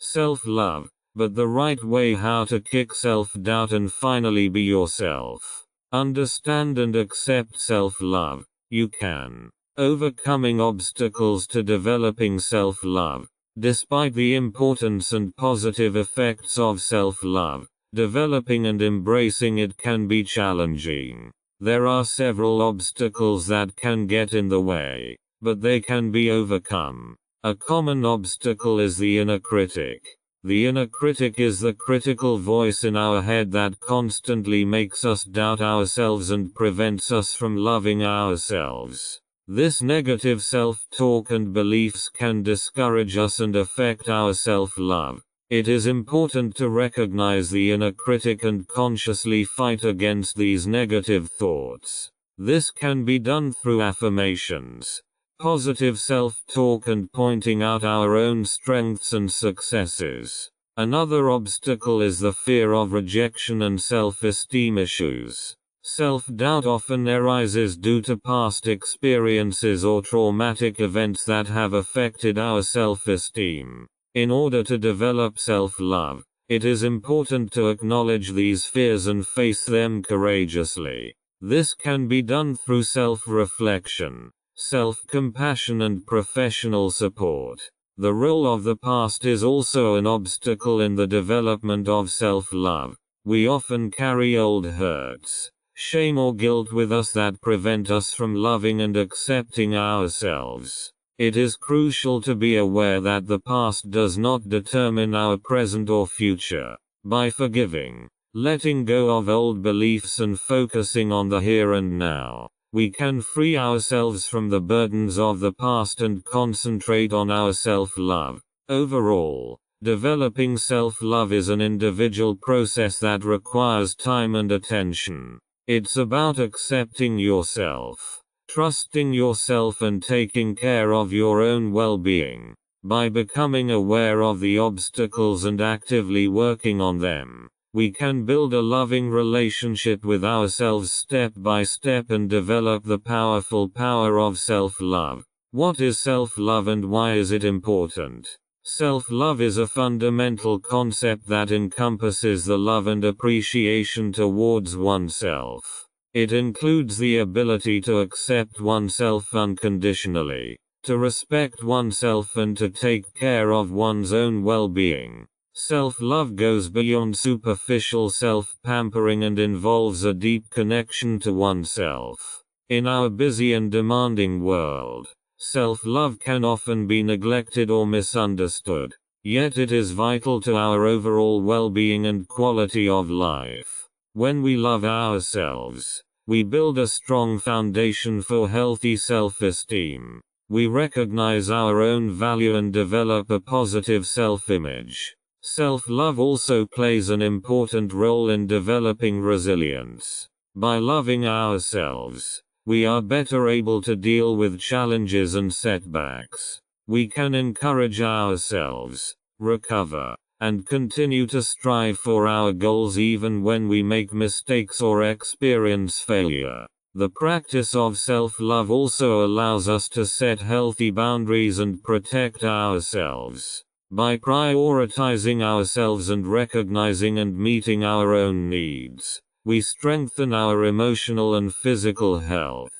self-love, but the right way how to kick self-doubt and finally be yourself. Understand and accept self-love. You can. Overcoming obstacles to developing self-love. Despite the importance and positive effects of self-love, developing and embracing it can be challenging. There are several obstacles that can get in the way, but they can be overcome. A common obstacle is the inner critic. The inner critic is the critical voice in our head that constantly makes us doubt ourselves and prevents us from loving ourselves. This negative self-talk and beliefs can discourage us and affect our self-love. It is important to recognize the inner critic and consciously fight against these negative thoughts. This can be done through affirmations, positive self-talk, and pointing out our own strengths and successes. Another obstacle is the fear of rejection and self-esteem issues. Self-doubt often arises due to past experiences or traumatic events that have affected our self-esteem. In order to develop self-love, it is important to acknowledge these fears and face them courageously. This can be done through self-reflection, self-compassion, and professional support. The role of the past is also an obstacle in the development of self-love. We often carry old hurts, shame, or guilt with us that prevent us from loving and accepting ourselves. It is crucial to be aware that the past does not determine our present or future. By forgiving, letting go of old beliefs, and focusing on the here and now, we can free ourselves from the burdens of the past and concentrate on our self-love. Overall, developing self-love is an individual process that requires time and attention. It's about accepting yourself, trusting yourself, and taking care of your own well-being. By becoming aware of the obstacles and actively working on them, we can build a loving relationship with ourselves step by step and develop the powerful power of self-love. What is self-love and why is it important? Self-love is a fundamental concept that encompasses the love and appreciation towards oneself. It includes the ability to accept oneself unconditionally, to respect oneself, and to take care of one's own well-being. Self-love goes beyond superficial self-pampering and involves a deep connection to oneself. In our busy and demanding world, self-love can often be neglected or misunderstood, yet it is vital to our overall well-being and quality of life. When we love ourselves, we build a strong foundation for healthy self-esteem. We recognize our own value and develop a positive self-image. Self-love also plays an important role in developing resilience. By loving ourselves, we are better able to deal with challenges and setbacks. We can encourage ourselves, recover, and continue to strive for our goals even when we make mistakes or experience failure. The practice of self-love also allows us to set healthy boundaries and protect ourselves. By prioritizing ourselves and recognizing and meeting our own needs, we strengthen our emotional and physical health.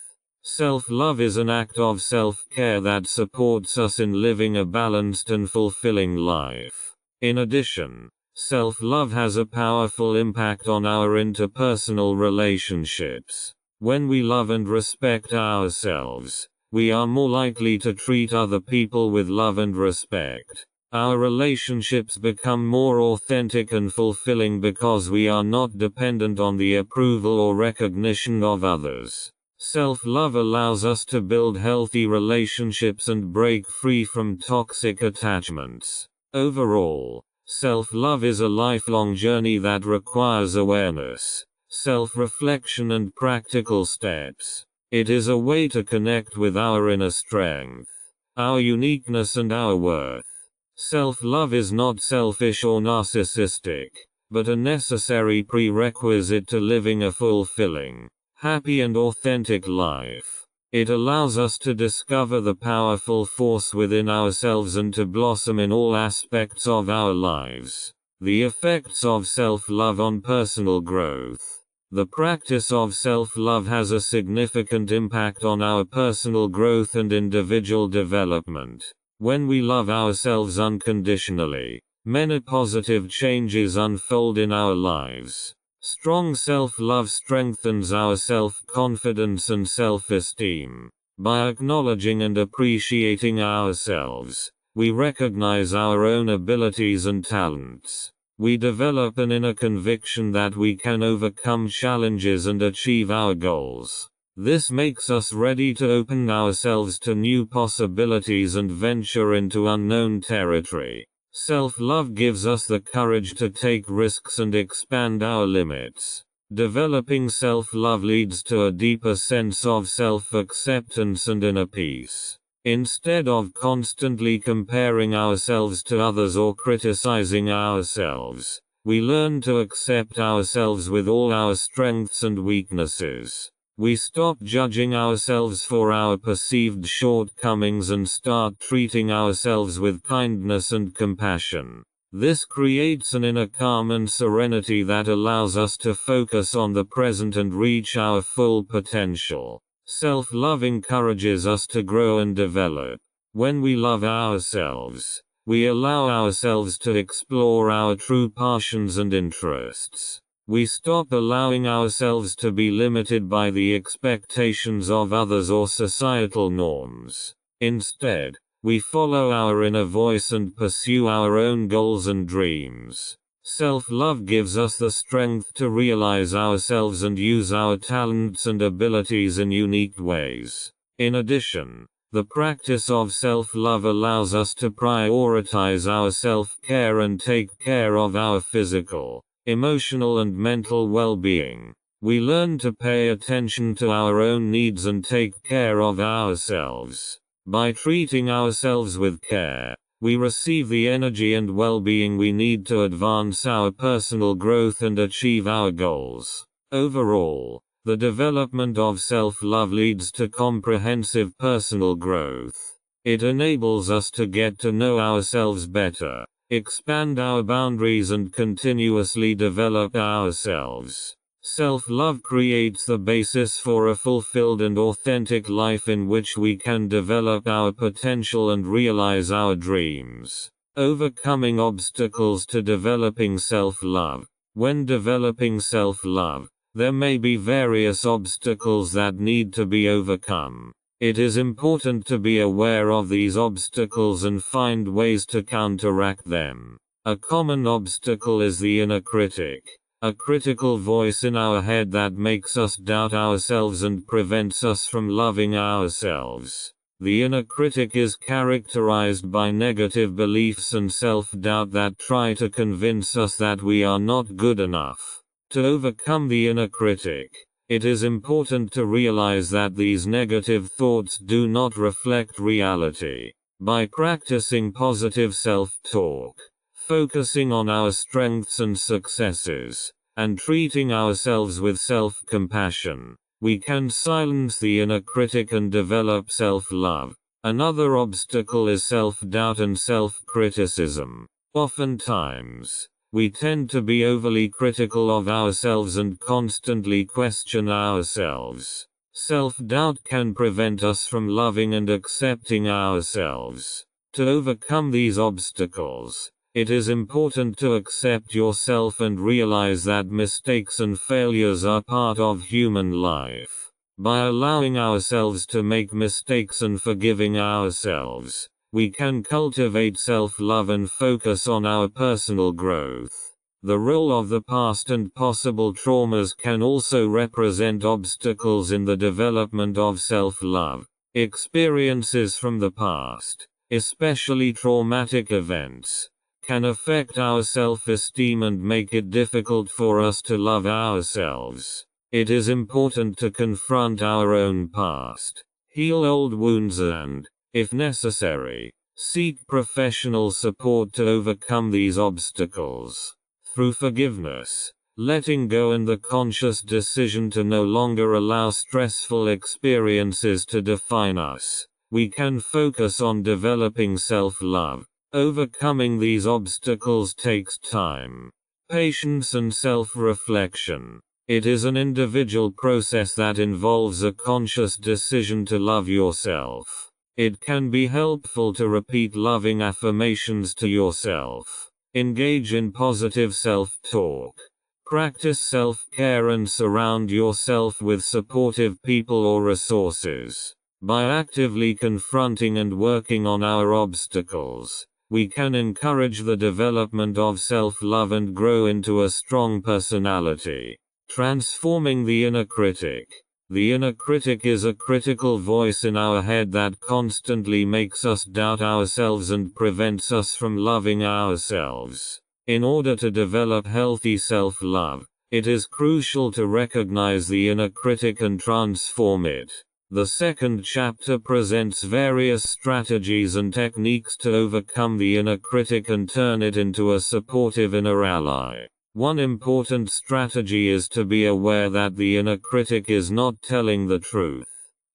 Self-love is an act of self-care that supports us in living a balanced and fulfilling life. In addition, self-love has a powerful impact on our interpersonal relationships. When we love and respect ourselves, we are more likely to treat other people with love and respect. Our relationships become more authentic and fulfilling because we are not dependent on the approval or recognition of others. Self-love allows us to build healthy relationships and break free from toxic attachments. Overall, self-love is a lifelong journey that requires awareness, self-reflection, and practical steps. It is a way to connect with our inner strength, our uniqueness, and our worth. Self-love is not selfish or narcissistic, but a necessary prerequisite to living a fulfilling, happy, and authentic life. It allows us to discover the powerful force within ourselves and to blossom in all aspects of our lives. The effects of self-love on personal growth. The practice of self-love has a significant impact on our personal growth and individual development. When we love ourselves unconditionally, many positive changes unfold in our lives. Strong self-love strengthens our self-confidence and self-esteem. By acknowledging and appreciating ourselves, we recognize our own abilities and talents. We develop an inner conviction that we can overcome challenges and achieve our goals. This makes us ready to open ourselves to new possibilities and venture into unknown territory. Self-love gives us the courage to take risks and expand our limits. Developing self-love leads to a deeper sense of self-acceptance and inner peace. Instead of constantly comparing ourselves to others or criticizing ourselves, we learn to accept ourselves with all our strengths and weaknesses. We stop judging ourselves for our perceived shortcomings and start treating ourselves with kindness and compassion. This creates an inner calm and serenity that allows us to focus on the present and reach our full potential. Self-love encourages us to grow and develop. When we love ourselves, we allow ourselves to explore our true passions and interests. We stop allowing ourselves to be limited by the expectations of others or societal norms. Instead, we follow our inner voice and pursue our own goals and dreams. Self-love gives us the strength to realize ourselves and use our talents and abilities in unique ways. In addition, the practice of self-love allows us to prioritize our self-care and take care of our physical, emotional and mental well-being. We learn to pay attention to our own needs and take care of ourselves. By treating ourselves with care, we receive the energy and well-being we need to advance our personal growth and achieve our goals. Overall, the development of self-love leads to comprehensive personal growth. It enables us to get to know ourselves better, expand our boundaries and continuously develop ourselves. Self-love creates the basis for a fulfilled and authentic life in which we can develop our potential and realize our dreams. Overcoming obstacles to developing self-love. When developing self-love, there may be various obstacles that need to be overcome. It is important to be aware of these obstacles and find ways to counteract them. A common obstacle is the inner critic, a critical voice in our head that makes us doubt ourselves and prevents us from loving ourselves. The inner critic is characterized by negative beliefs and self-doubt that try to convince us that we are not good enough. To overcome the inner critic, it is important to realize that these negative thoughts do not reflect reality. By practicing positive self-talk, focusing on our strengths and successes, and treating ourselves with self-compassion, we can silence the inner critic and develop self-love. Another obstacle is self-doubt and self-criticism. Oftentimes, we tend to be overly critical of ourselves and constantly question ourselves. Self-doubt can prevent us from loving and accepting ourselves. To overcome these obstacles, it is important to accept yourself and realize that mistakes and failures are part of human life. By allowing ourselves to make mistakes and forgiving ourselves, we can cultivate self-love and focus on our personal growth. The role of the past and possible traumas can also represent obstacles in the development of self-love. Experiences from the past, especially traumatic events, can affect our self-esteem and make it difficult for us to love ourselves. It is important to confront our own past, heal old wounds and, if necessary, seek professional support to overcome these obstacles. Through forgiveness, letting go and the conscious decision to no longer allow stressful experiences to define us, we can focus on developing self-love. Overcoming these obstacles takes time, patience and self-reflection. It is an individual process that involves a conscious decision to love yourself. It can be helpful to repeat loving affirmations to yourself. Engage in positive self-talk. Practice self-care and surround yourself with supportive people or resources. By actively confronting and working on our obstacles, we can encourage the development of self-love and grow into a strong personality. Transforming the inner critic. The inner critic is a critical voice in our head that constantly makes us doubt ourselves and prevents us from loving ourselves. In order to develop healthy self-love, it is crucial to recognize the inner critic and transform it. The second chapter presents various strategies and techniques to overcome the inner critic and turn it into a supportive inner ally. One important strategy is to be aware that the inner critic is not telling the truth.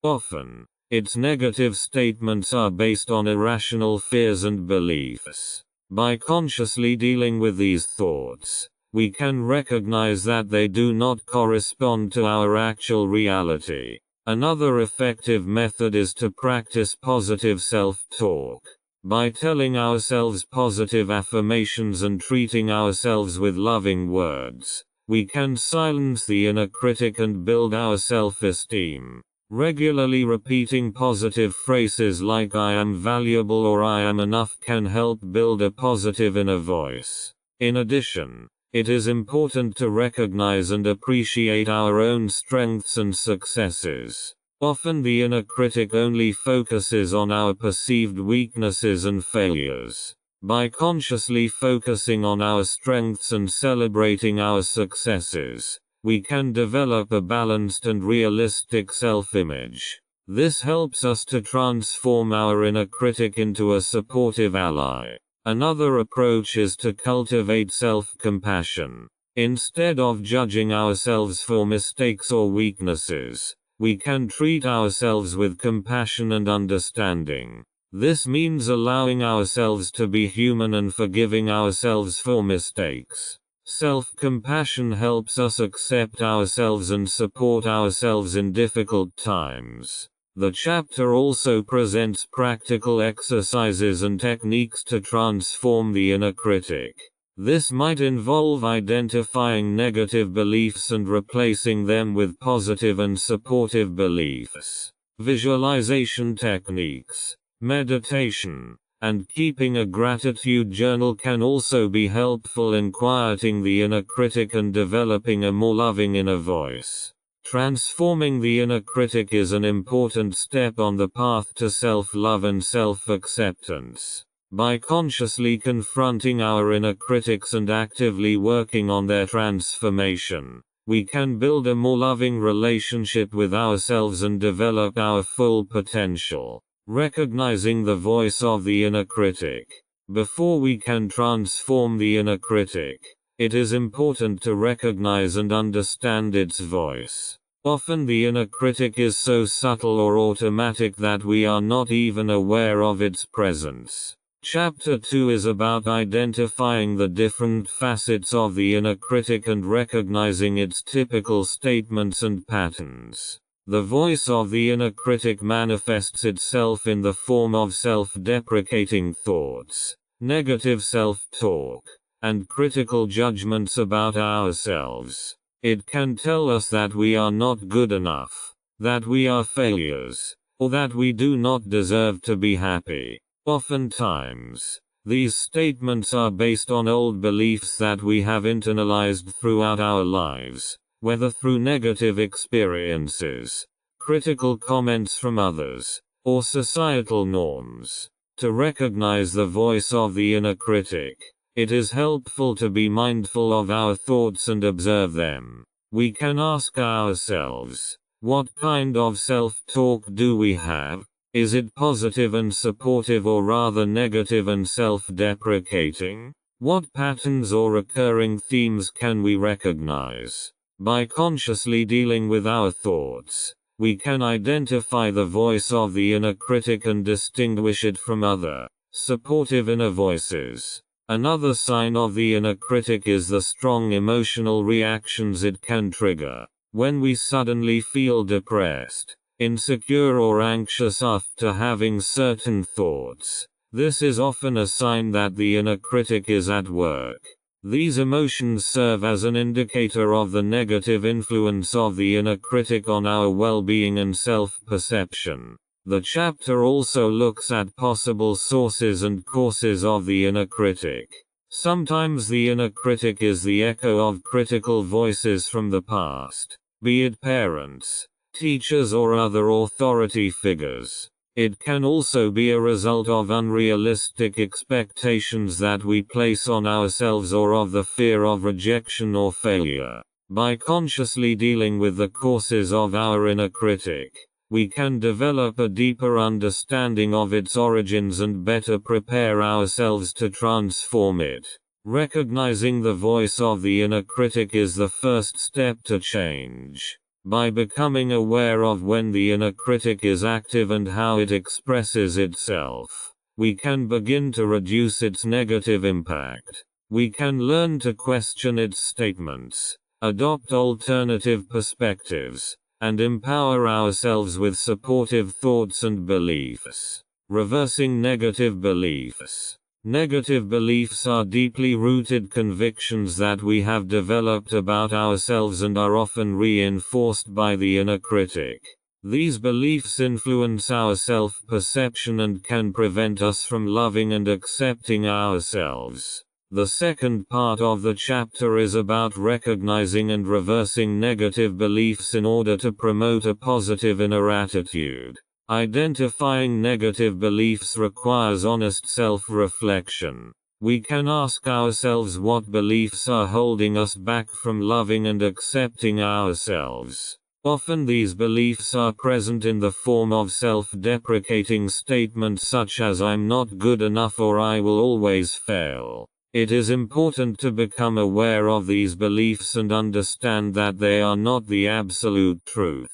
Often, its negative statements are based on irrational fears and beliefs. By consciously dealing with these thoughts, we can recognize that they do not correspond to our actual reality. Another effective method is to practice positive self-talk. By telling ourselves positive affirmations and treating ourselves with loving words, we can silence the inner critic and build our self-esteem. Regularly repeating positive phrases like I am valuable or I am enough can help build a positive inner voice. In addition, it is important to recognize and appreciate our own strengths and successes. Often the inner critic only focuses on our perceived weaknesses and failures. By consciously focusing on our strengths and celebrating our successes, we can develop a balanced and realistic self-image. This helps us to transform our inner critic into a supportive ally. Another approach is to cultivate self-compassion. Instead of judging ourselves for mistakes or weaknesses, we can treat ourselves with compassion and understanding. This means allowing ourselves to be human and forgiving ourselves for mistakes. Self-compassion helps us accept ourselves and support ourselves in difficult times. The chapter also presents practical exercises and techniques to transform the inner critic. This might involve identifying negative beliefs and replacing them with positive and supportive beliefs. Visualization techniques, meditation, and keeping a gratitude journal can also be helpful in quieting the inner critic and developing a more loving inner voice. Transforming the inner critic is an important step on the path to self-love and self-acceptance. By consciously confronting our inner critics and actively working on their transformation, we can build a more loving relationship with ourselves and develop our full potential. Recognizing the voice of the inner critic. Before we can transform the inner critic, it is important to recognize and understand its voice. Often the inner critic is so subtle or automatic that we are not even aware of its presence. Chapter 2 is about identifying the different facets of the inner critic and recognizing its typical statements and patterns. The voice of the inner critic manifests itself in the form of self-deprecating thoughts, negative self-talk, and critical judgments about ourselves. It can tell us that we are not good enough, that we are failures, or that we do not deserve to be happy. Oftentimes, these statements are based on old beliefs that we have internalized throughout our lives, whether through negative experiences, critical comments from others, or societal norms. To recognize the voice of the inner critic, it is helpful to be mindful of our thoughts and observe them. We can ask ourselves, what kind of self-talk do we have? Is it positive and supportive or rather negative and self-deprecating? What patterns or recurring themes can we recognize? By consciously dealing with our thoughts, we can identify the voice of the inner critic and distinguish it from other, supportive inner voices. Another sign of the inner critic is the strong emotional reactions it can trigger. When we suddenly feel depressed, insecure or anxious after having certain thoughts, this is often a sign that the inner critic is at work. These emotions serve as an indicator of the negative influence of the inner critic on our well-being and self-perception. The chapter also looks at possible sources and causes of the inner critic. Sometimes the inner critic is the echo of critical voices from the past, be it parents, teachers or other authority figures. It can also be a result of unrealistic expectations that we place on ourselves or of the fear of rejection or failure. By consciously dealing with the causes of our inner critic, we can develop a deeper understanding of its origins and better prepare ourselves to transform it. Recognizing the voice of the inner critic is the first step to change. By becoming aware of when the inner critic is active and how it expresses itself, we can begin to reduce its negative impact. We can learn to question its statements, adopt alternative perspectives, and empower ourselves with supportive thoughts and beliefs. Reversing negative beliefs. Negative beliefs are deeply rooted convictions that we have developed about ourselves and are often reinforced by the inner critic. These beliefs influence our self-perception and can prevent us from loving and accepting ourselves. The second part of the chapter is about recognizing and reversing negative beliefs in order to promote a positive inner attitude. Identifying negative beliefs requires honest self-reflection. We can ask ourselves what beliefs are holding us back from loving and accepting ourselves. Often these beliefs are present in the form of self-deprecating statements such as "I'm not good enough" or "I will always fail." It is important to become aware of these beliefs and understand that they are not the absolute truth.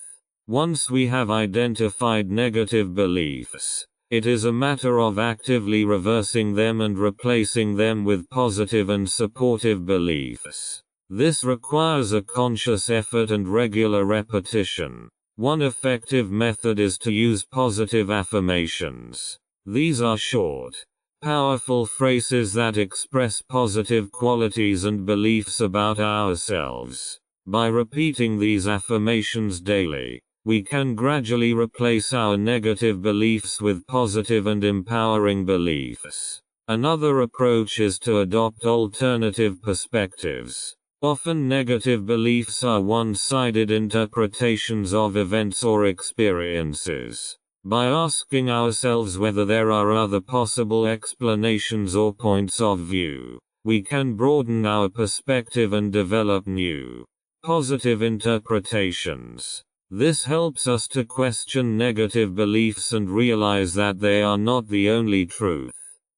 Once we have identified negative beliefs, it is a matter of actively reversing them and replacing them with positive and supportive beliefs. This requires a conscious effort and regular repetition. One effective method is to use positive affirmations. These are short, powerful phrases that express positive qualities and beliefs about ourselves. By repeating these affirmations daily, we can gradually replace our negative beliefs with positive and empowering beliefs. Another approach is to adopt alternative perspectives. Often negative beliefs are one-sided interpretations of events or experiences. By asking ourselves whether there are other possible explanations or points of view, we can broaden our perspective and develop new, positive interpretations. This helps us to question negative beliefs and realize that they are not the only truth.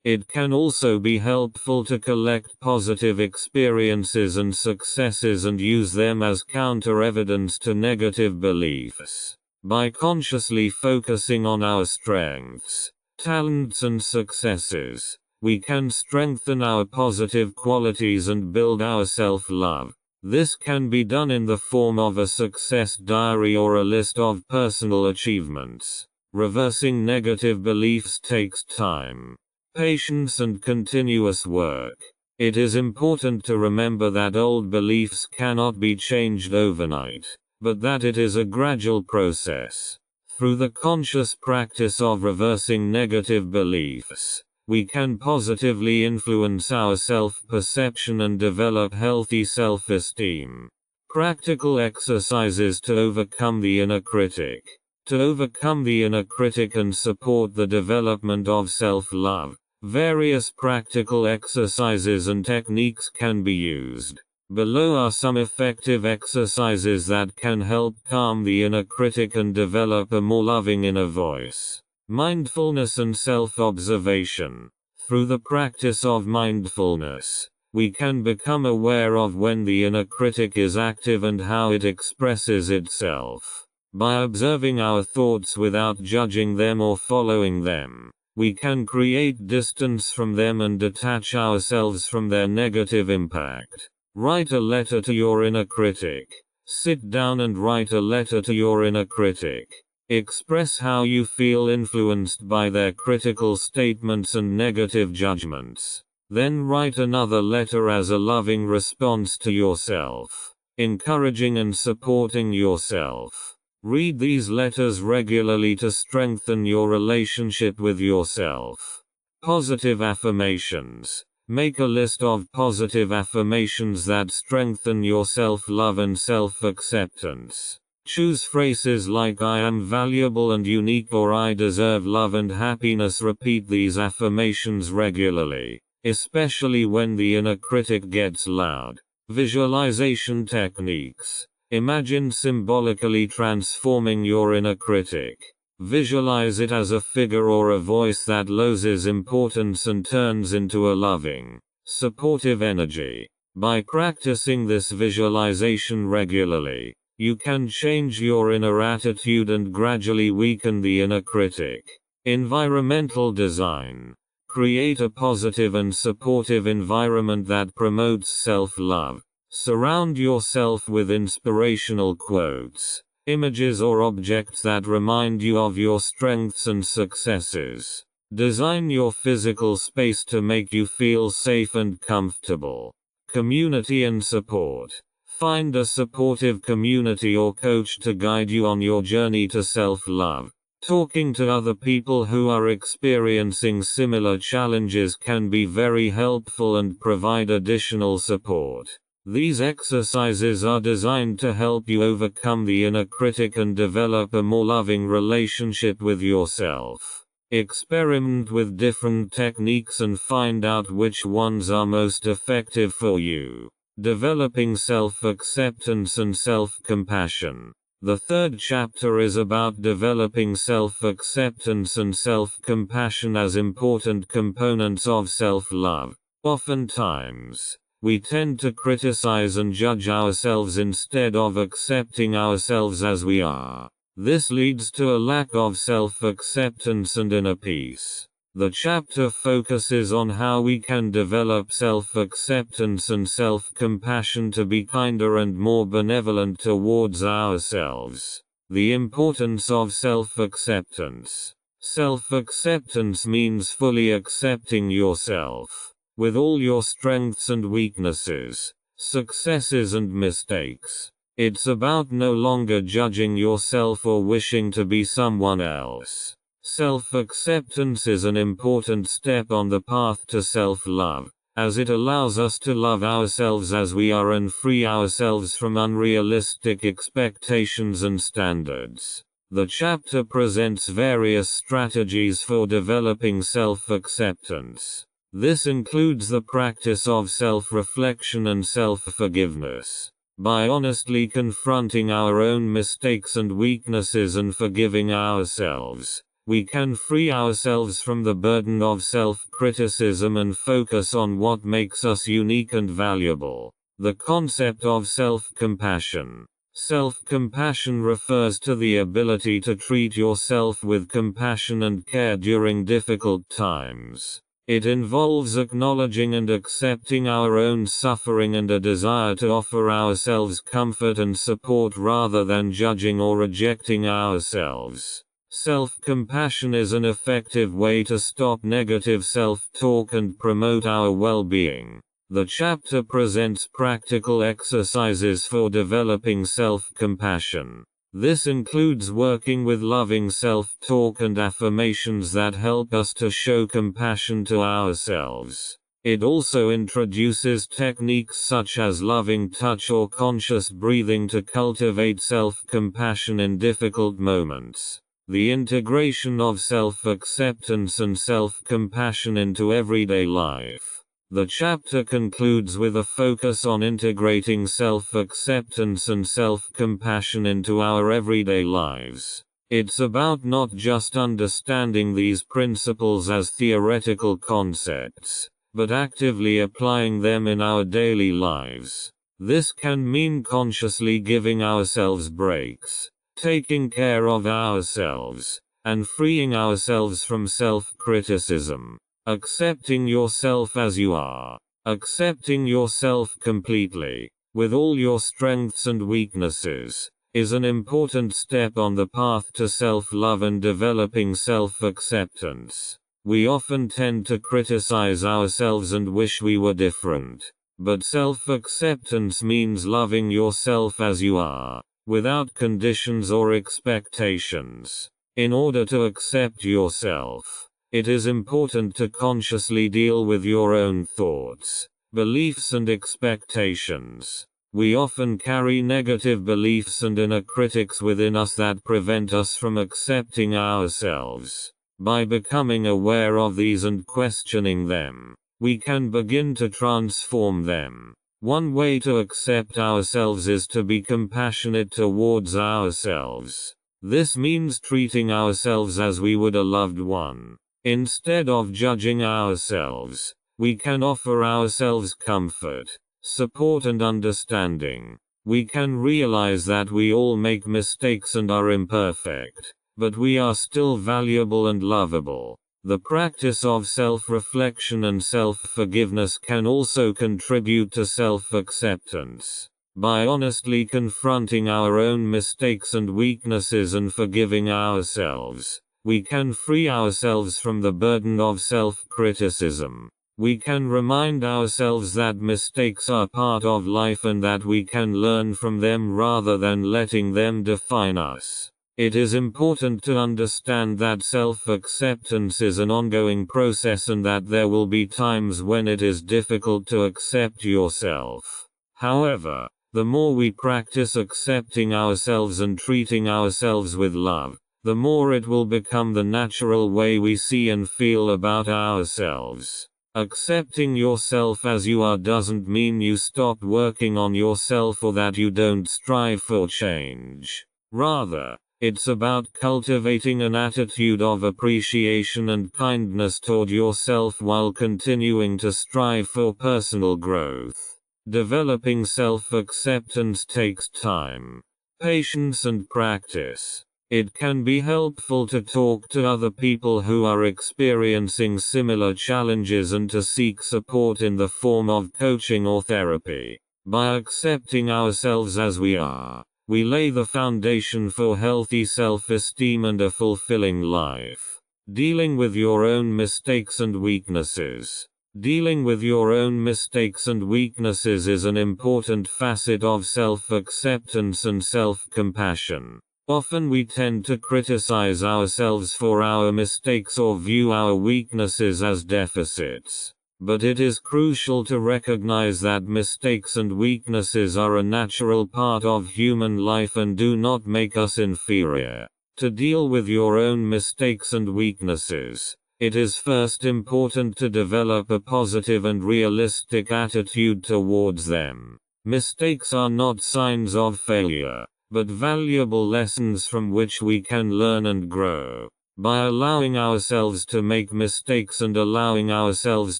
It can also be helpful to collect positive experiences and successes and use them as counter-evidence to negative beliefs. By consciously focusing on our strengths, talents and successes, we can strengthen our positive qualities and build our self-love. This can be done in the form of a success diary or a list of personal achievements. Reversing negative beliefs takes time, patience and continuous work. It is important to remember that old beliefs cannot be changed overnight, but that it is a gradual process. Through the conscious practice of reversing negative beliefs, we can positively influence our self-perception and develop healthy self-esteem. Practical exercises to overcome the inner critic. To overcome the inner critic and support the development of self-love, various practical exercises and techniques can be used. Below are some effective exercises that can help calm the inner critic and develop a more loving inner voice. Mindfulness and self-observation. Through the practice of mindfulness, we can become aware of when the inner critic is active and how it expresses itself. By observing our thoughts without judging them or following them, we can create distance from them and detach ourselves from their negative impact. Write a letter to your inner critic. Sit down and write a letter to your inner critic. Express how you feel influenced by their critical statements and negative judgments. Then write another letter as a loving response to yourself, encouraging and supporting yourself. Read these letters regularly to strengthen your relationship with yourself. Positive affirmations. Make a list of positive affirmations that strengthen your self-love and self-acceptance. Choose phrases like "I am valuable and unique" or "I deserve love and happiness." Repeat these affirmations regularly, especially when the inner critic gets loud. Visualization techniques. Imagine symbolically transforming your inner critic. Visualize it as a figure or a voice that loses importance and turns into a loving, supportive energy. By practicing this visualization regularly, you can change your inner attitude and gradually weaken the inner critic. Environmental design. Create a positive and supportive environment that promotes self-love. Surround yourself with inspirational quotes, images or objects that remind you of your strengths and successes. Design your physical space to make you feel safe and comfortable. Community and support. Find a supportive community or coach to guide you on your journey to self-love. Talking to other people who are experiencing similar challenges can be very helpful and provide additional support. These exercises are designed to help you overcome the inner critic and develop a more loving relationship with yourself. Experiment with different techniques and find out which ones are most effective for you. Developing self-acceptance and self-compassion. The third chapter is about developing self-acceptance and self-compassion as important components of self-love. Oftentimes, we tend to criticize and judge ourselves instead of accepting ourselves as we are. This leads to a lack of self-acceptance and inner peace. The chapter focuses on how we can develop self-acceptance and self-compassion to be kinder and more benevolent towards ourselves. The importance of self-acceptance. Self-acceptance means fully accepting yourself, with all your strengths and weaknesses, successes and mistakes. It's about no longer judging yourself or wishing to be someone else. Self-acceptance is an important step on the path to self-love, as it allows us to love ourselves as we are and free ourselves from unrealistic expectations and standards. The chapter presents various strategies for developing self-acceptance. This includes the practice of self-reflection and self-forgiveness. By honestly confronting our own mistakes and weaknesses and forgiving ourselves, we can free ourselves from the burden of self-criticism and focus on what makes us unique and valuable. The concept of self-compassion. Self-compassion refers to the ability to treat yourself with compassion and care during difficult times. It involves acknowledging and accepting our own suffering and a desire to offer ourselves comfort and support rather than judging or rejecting ourselves. Self-compassion is an effective way to stop negative self-talk and promote our well-being. The chapter presents practical exercises for developing self-compassion. This includes working with loving self-talk and affirmations that help us to show compassion to ourselves. It also introduces techniques such as loving touch or conscious breathing to cultivate self-compassion in difficult moments. The integration of self-acceptance and self-compassion into everyday life. The chapter concludes with a focus on integrating self-acceptance and self-compassion into our everyday lives. It's about not just understanding these principles as theoretical concepts, but actively applying them in our daily lives. This can mean consciously giving ourselves breaks, taking care of ourselves, and freeing ourselves from self-criticism. Accepting yourself as you are. Accepting yourself completely, with all your strengths and weaknesses, is an important step on the path to self-love and developing self-acceptance. We often tend to criticize ourselves and wish we were different. But self-acceptance means loving yourself as you are, without conditions or expectations. In order to accept yourself, it is important to consciously deal with your own thoughts, beliefs and expectations. We often carry negative beliefs and inner critics within us that prevent us from accepting ourselves. By becoming aware of these and questioning them, we can begin to transform them. One way to accept ourselves is to be compassionate towards ourselves. This means treating ourselves as we would a loved one. Instead of judging ourselves, we can offer ourselves comfort, support and understanding. We can realize that we all make mistakes and are imperfect, but we are still valuable and lovable. The practice of self-reflection and self-forgiveness can also contribute to self-acceptance. By honestly confronting our own mistakes and weaknesses and forgiving ourselves, we can free ourselves from the burden of self-criticism. We can remind ourselves that mistakes are part of life and that we can learn from them rather than letting them define us. It is important to understand that self-acceptance is an ongoing process and that there will be times when it is difficult to accept yourself. However, the more we practice accepting ourselves and treating ourselves with love, the more it will become the natural way we see and feel about ourselves. Accepting yourself as you are doesn't mean you stop working on yourself or that you don't strive for change. Rather, it's about cultivating an attitude of appreciation and kindness toward yourself while continuing to strive for personal growth. Developing self-acceptance takes time, patience and practice. It can be helpful to talk to other people who are experiencing similar challenges and to seek support in the form of coaching or therapy. By accepting ourselves as we are, we lay the foundation for healthy self-esteem and a fulfilling life. Dealing with your own mistakes and weaknesses. Dealing with your own mistakes and weaknesses is an important facet of self-acceptance and self-compassion. Often we tend to criticize ourselves for our mistakes or view our weaknesses as deficits. But it is crucial to recognize that mistakes and weaknesses are a natural part of human life and do not make us inferior. To deal with your own mistakes and weaknesses, it is first important to develop a positive and realistic attitude towards them. Mistakes are not signs of failure, but valuable lessons from which we can learn and grow. By allowing ourselves to make mistakes and allowing ourselves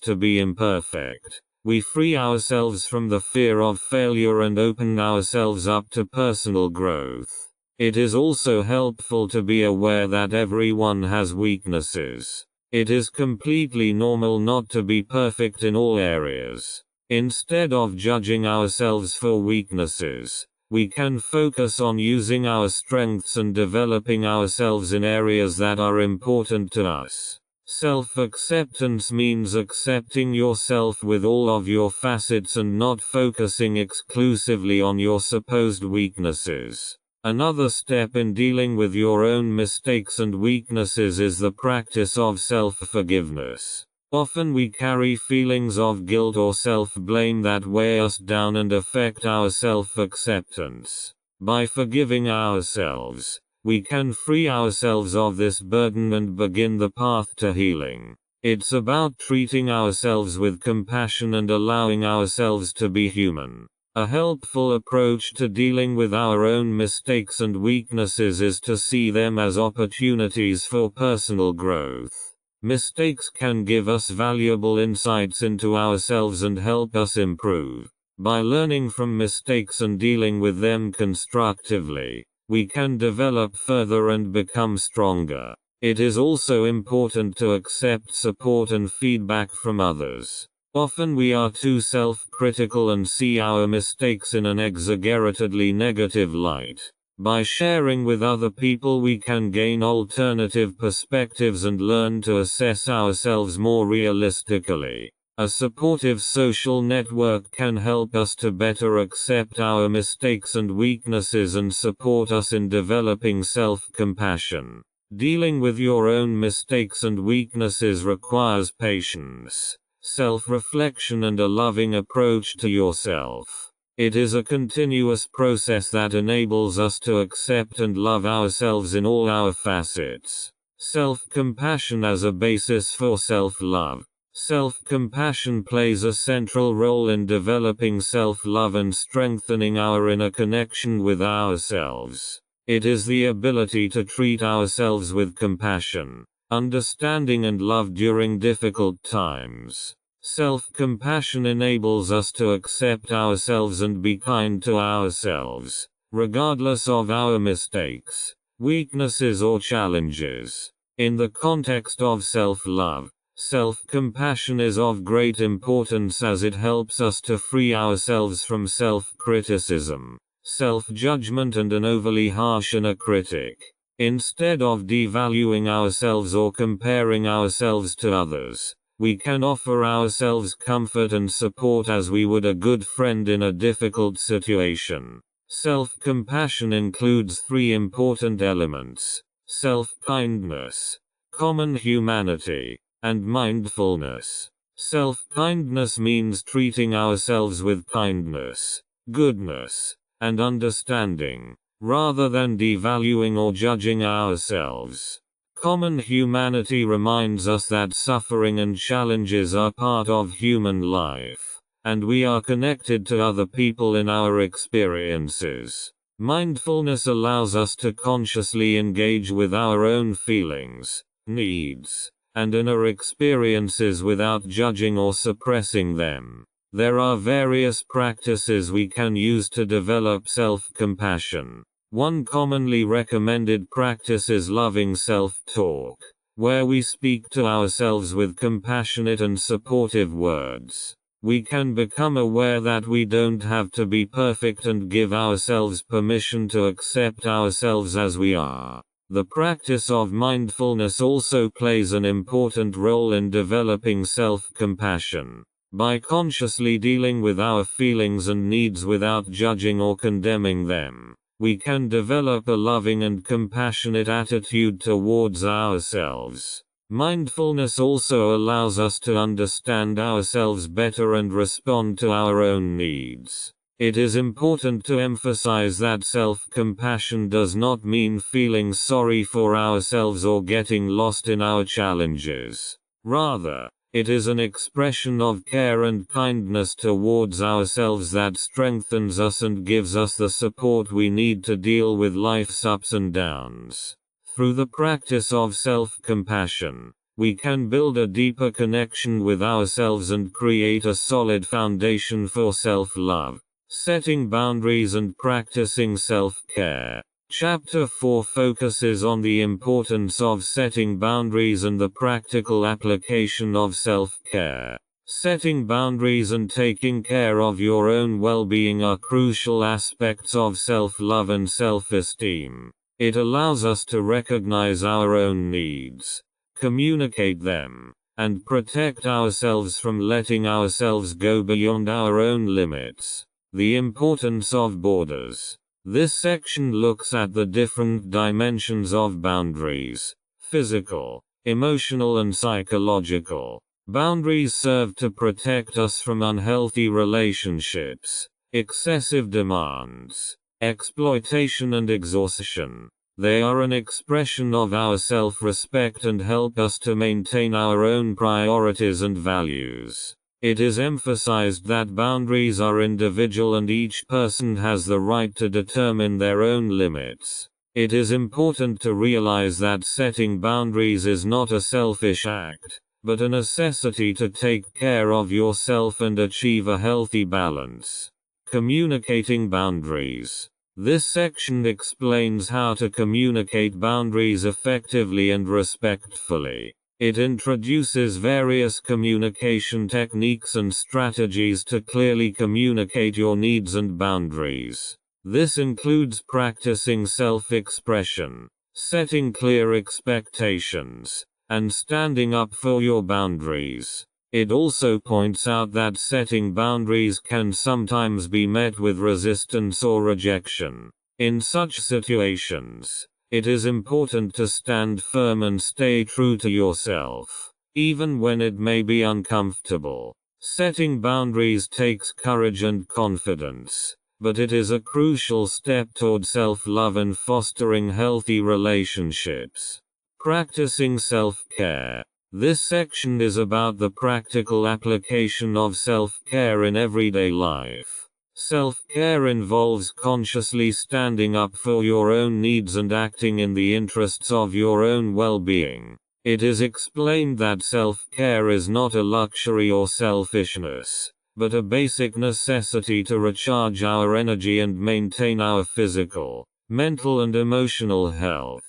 to be imperfect, we free ourselves from the fear of failure and open ourselves up to personal growth. It is also helpful to be aware that everyone has weaknesses. It is completely normal not to be perfect in all areas. Instead of judging ourselves for weaknesses, we can focus on using our strengths and developing ourselves in areas that are important to us. Self-acceptance means accepting yourself with all of your facets and not focusing exclusively on your supposed weaknesses. Another step in dealing with your own mistakes and weaknesses is the practice of self-forgiveness. Often we carry feelings of guilt or self-blame that weigh us down and affect our self-acceptance. By forgiving ourselves, we can free ourselves of this burden and begin the path to healing. It's about treating ourselves with compassion and allowing ourselves to be human. A helpful approach to dealing with our own mistakes and weaknesses is to see them as opportunities for personal growth. Mistakes can give us valuable insights into ourselves and help us improve. By learning from mistakes and dealing with them constructively, we can develop further and become stronger. It is also important to accept support and feedback from others. Often we are too self-critical and see our mistakes in an exaggeratedly negative light. By sharing with other people we can gain alternative perspectives and learn to assess ourselves more realistically. A supportive social network can help us to better accept our mistakes and weaknesses and support us in developing self-compassion. Dealing with your own mistakes and weaknesses requires patience, self-reflection and a loving approach to yourself. It is a continuous process that enables us to accept and love ourselves in all our facets. Self-compassion as a basis for self-love. Self-compassion plays a central role in developing self-love and strengthening our inner connection with ourselves. It is the ability to treat ourselves with compassion, understanding and love during difficult times. Self-compassion enables us to accept ourselves and be kind to ourselves, regardless of our mistakes, weaknesses or challenges. In the context of self-love, self-compassion is of great importance as it helps us to free ourselves from self-criticism, self-judgment and an overly harsh inner critic. Instead of devaluing ourselves or comparing ourselves to others, we can offer ourselves comfort and support as we would a good friend in a difficult situation. Self-compassion includes three important elements: self-kindness, common humanity, and mindfulness. Self-kindness means treating ourselves with kindness, goodness, and understanding, rather than devaluing or judging ourselves. Common humanity reminds us that suffering and challenges are part of human life, and we are connected to other people in our experiences. Mindfulness allows us to consciously engage with our own feelings, needs, and inner experiences without judging or suppressing them. There are various practices we can use to develop self-compassion. One commonly recommended practice is loving self-talk, where we speak to ourselves with compassionate and supportive words. We can become aware that we don't have to be perfect and give ourselves permission to accept ourselves as we are. The practice of mindfulness also plays an important role in developing self-compassion. By consciously dealing with our feelings and needs without judging or condemning them, we can develop a loving and compassionate attitude towards ourselves. Mindfulness also allows us to understand ourselves better and respond to our own needs. It is important to emphasize that self-compassion does not mean feeling sorry for ourselves or getting lost in our challenges. Rather, it is an expression of care and kindness towards ourselves that strengthens us and gives us the support we need to deal with life's ups and downs. Through the practice of self-compassion, we can build a deeper connection with ourselves and create a solid foundation for self-love. Setting boundaries and practicing self-care. Chapter 4 focuses on the importance of setting boundaries and the practical application of self-care. Setting boundaries and taking care of your own well-being are crucial aspects of self-love and self-esteem. It allows us to recognize our own needs, communicate them, and protect ourselves from letting ourselves go beyond our own limits. The importance of borders. This section looks at the different dimensions of boundaries: physical, emotional and psychological. Boundaries serve to protect us from unhealthy relationships, excessive demands, exploitation and exhaustion. They are an expression of our self-respect and help us to maintain our own priorities and values. It is emphasized that boundaries are individual and each person has the right to determine their own limits. It is important to realize that setting boundaries is not a selfish act, but a necessity to take care of yourself and achieve a healthy balance. Communicating boundaries. This section explains how to communicate boundaries effectively and respectfully. It introduces various communication techniques and strategies to clearly communicate your needs and boundaries. This includes practicing self-expression, setting clear expectations, and standing up for your boundaries. It also points out that setting boundaries can sometimes be met with resistance or rejection. In such situations, it is important to stand firm and stay true to yourself, even when it may be uncomfortable. Setting boundaries takes courage and confidence, but it is a crucial step toward self-love and fostering healthy relationships. Practicing self-care. This section is about the practical application of self-care in everyday life. Self-care involves consciously standing up for your own needs and acting in the interests of your own well-being. It is explained that self-care is not a luxury or selfishness, but a basic necessity to recharge our energy and maintain our physical, mental and emotional health.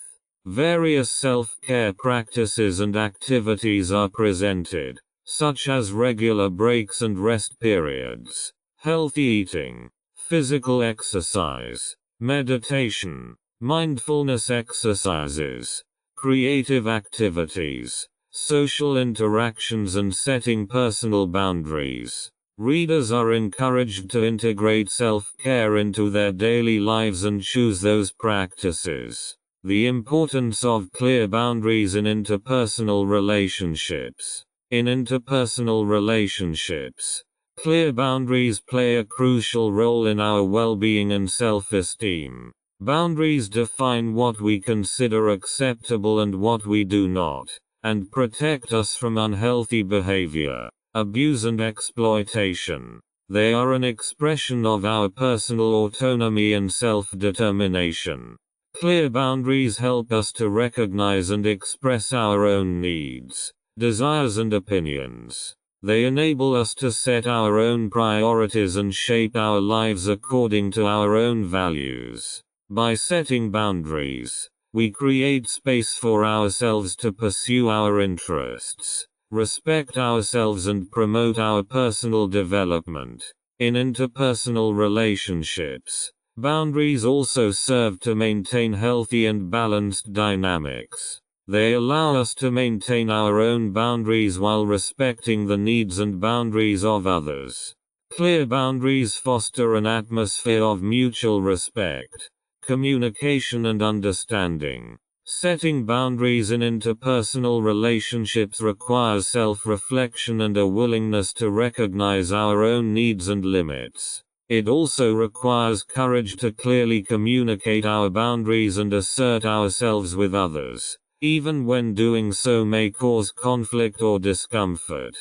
Various self-care practices and activities are presented, such as regular breaks and rest periods, healthy eating, physical exercise, meditation, mindfulness exercises, creative activities, social interactions and setting personal boundaries. Readers are encouraged to integrate self-care into their daily lives and choose those practices. The importance of clear boundaries in interpersonal relationships. In interpersonal relationships, clear boundaries play a crucial role in our well-being and self-esteem. Boundaries define what we consider acceptable and what we do not, and protect us from unhealthy behavior, abuse and exploitation. They are an expression of our personal autonomy and self-determination. Clear boundaries help us to recognize and express our own needs, desires and opinions. They enable us to set our own priorities and shape our lives according to our own values. By setting boundaries, we create space for ourselves to pursue our interests, respect ourselves and promote our personal development. In interpersonal relationships, boundaries also serve to maintain healthy and balanced dynamics. They allow us to maintain our own boundaries while respecting the needs and boundaries of others. Clear boundaries foster an atmosphere of mutual respect, communication and understanding. Setting boundaries in interpersonal relationships requires self-reflection and a willingness to recognize our own needs and limits. It also requires courage to clearly communicate our boundaries and assert ourselves with others, even when doing so may cause conflict or discomfort.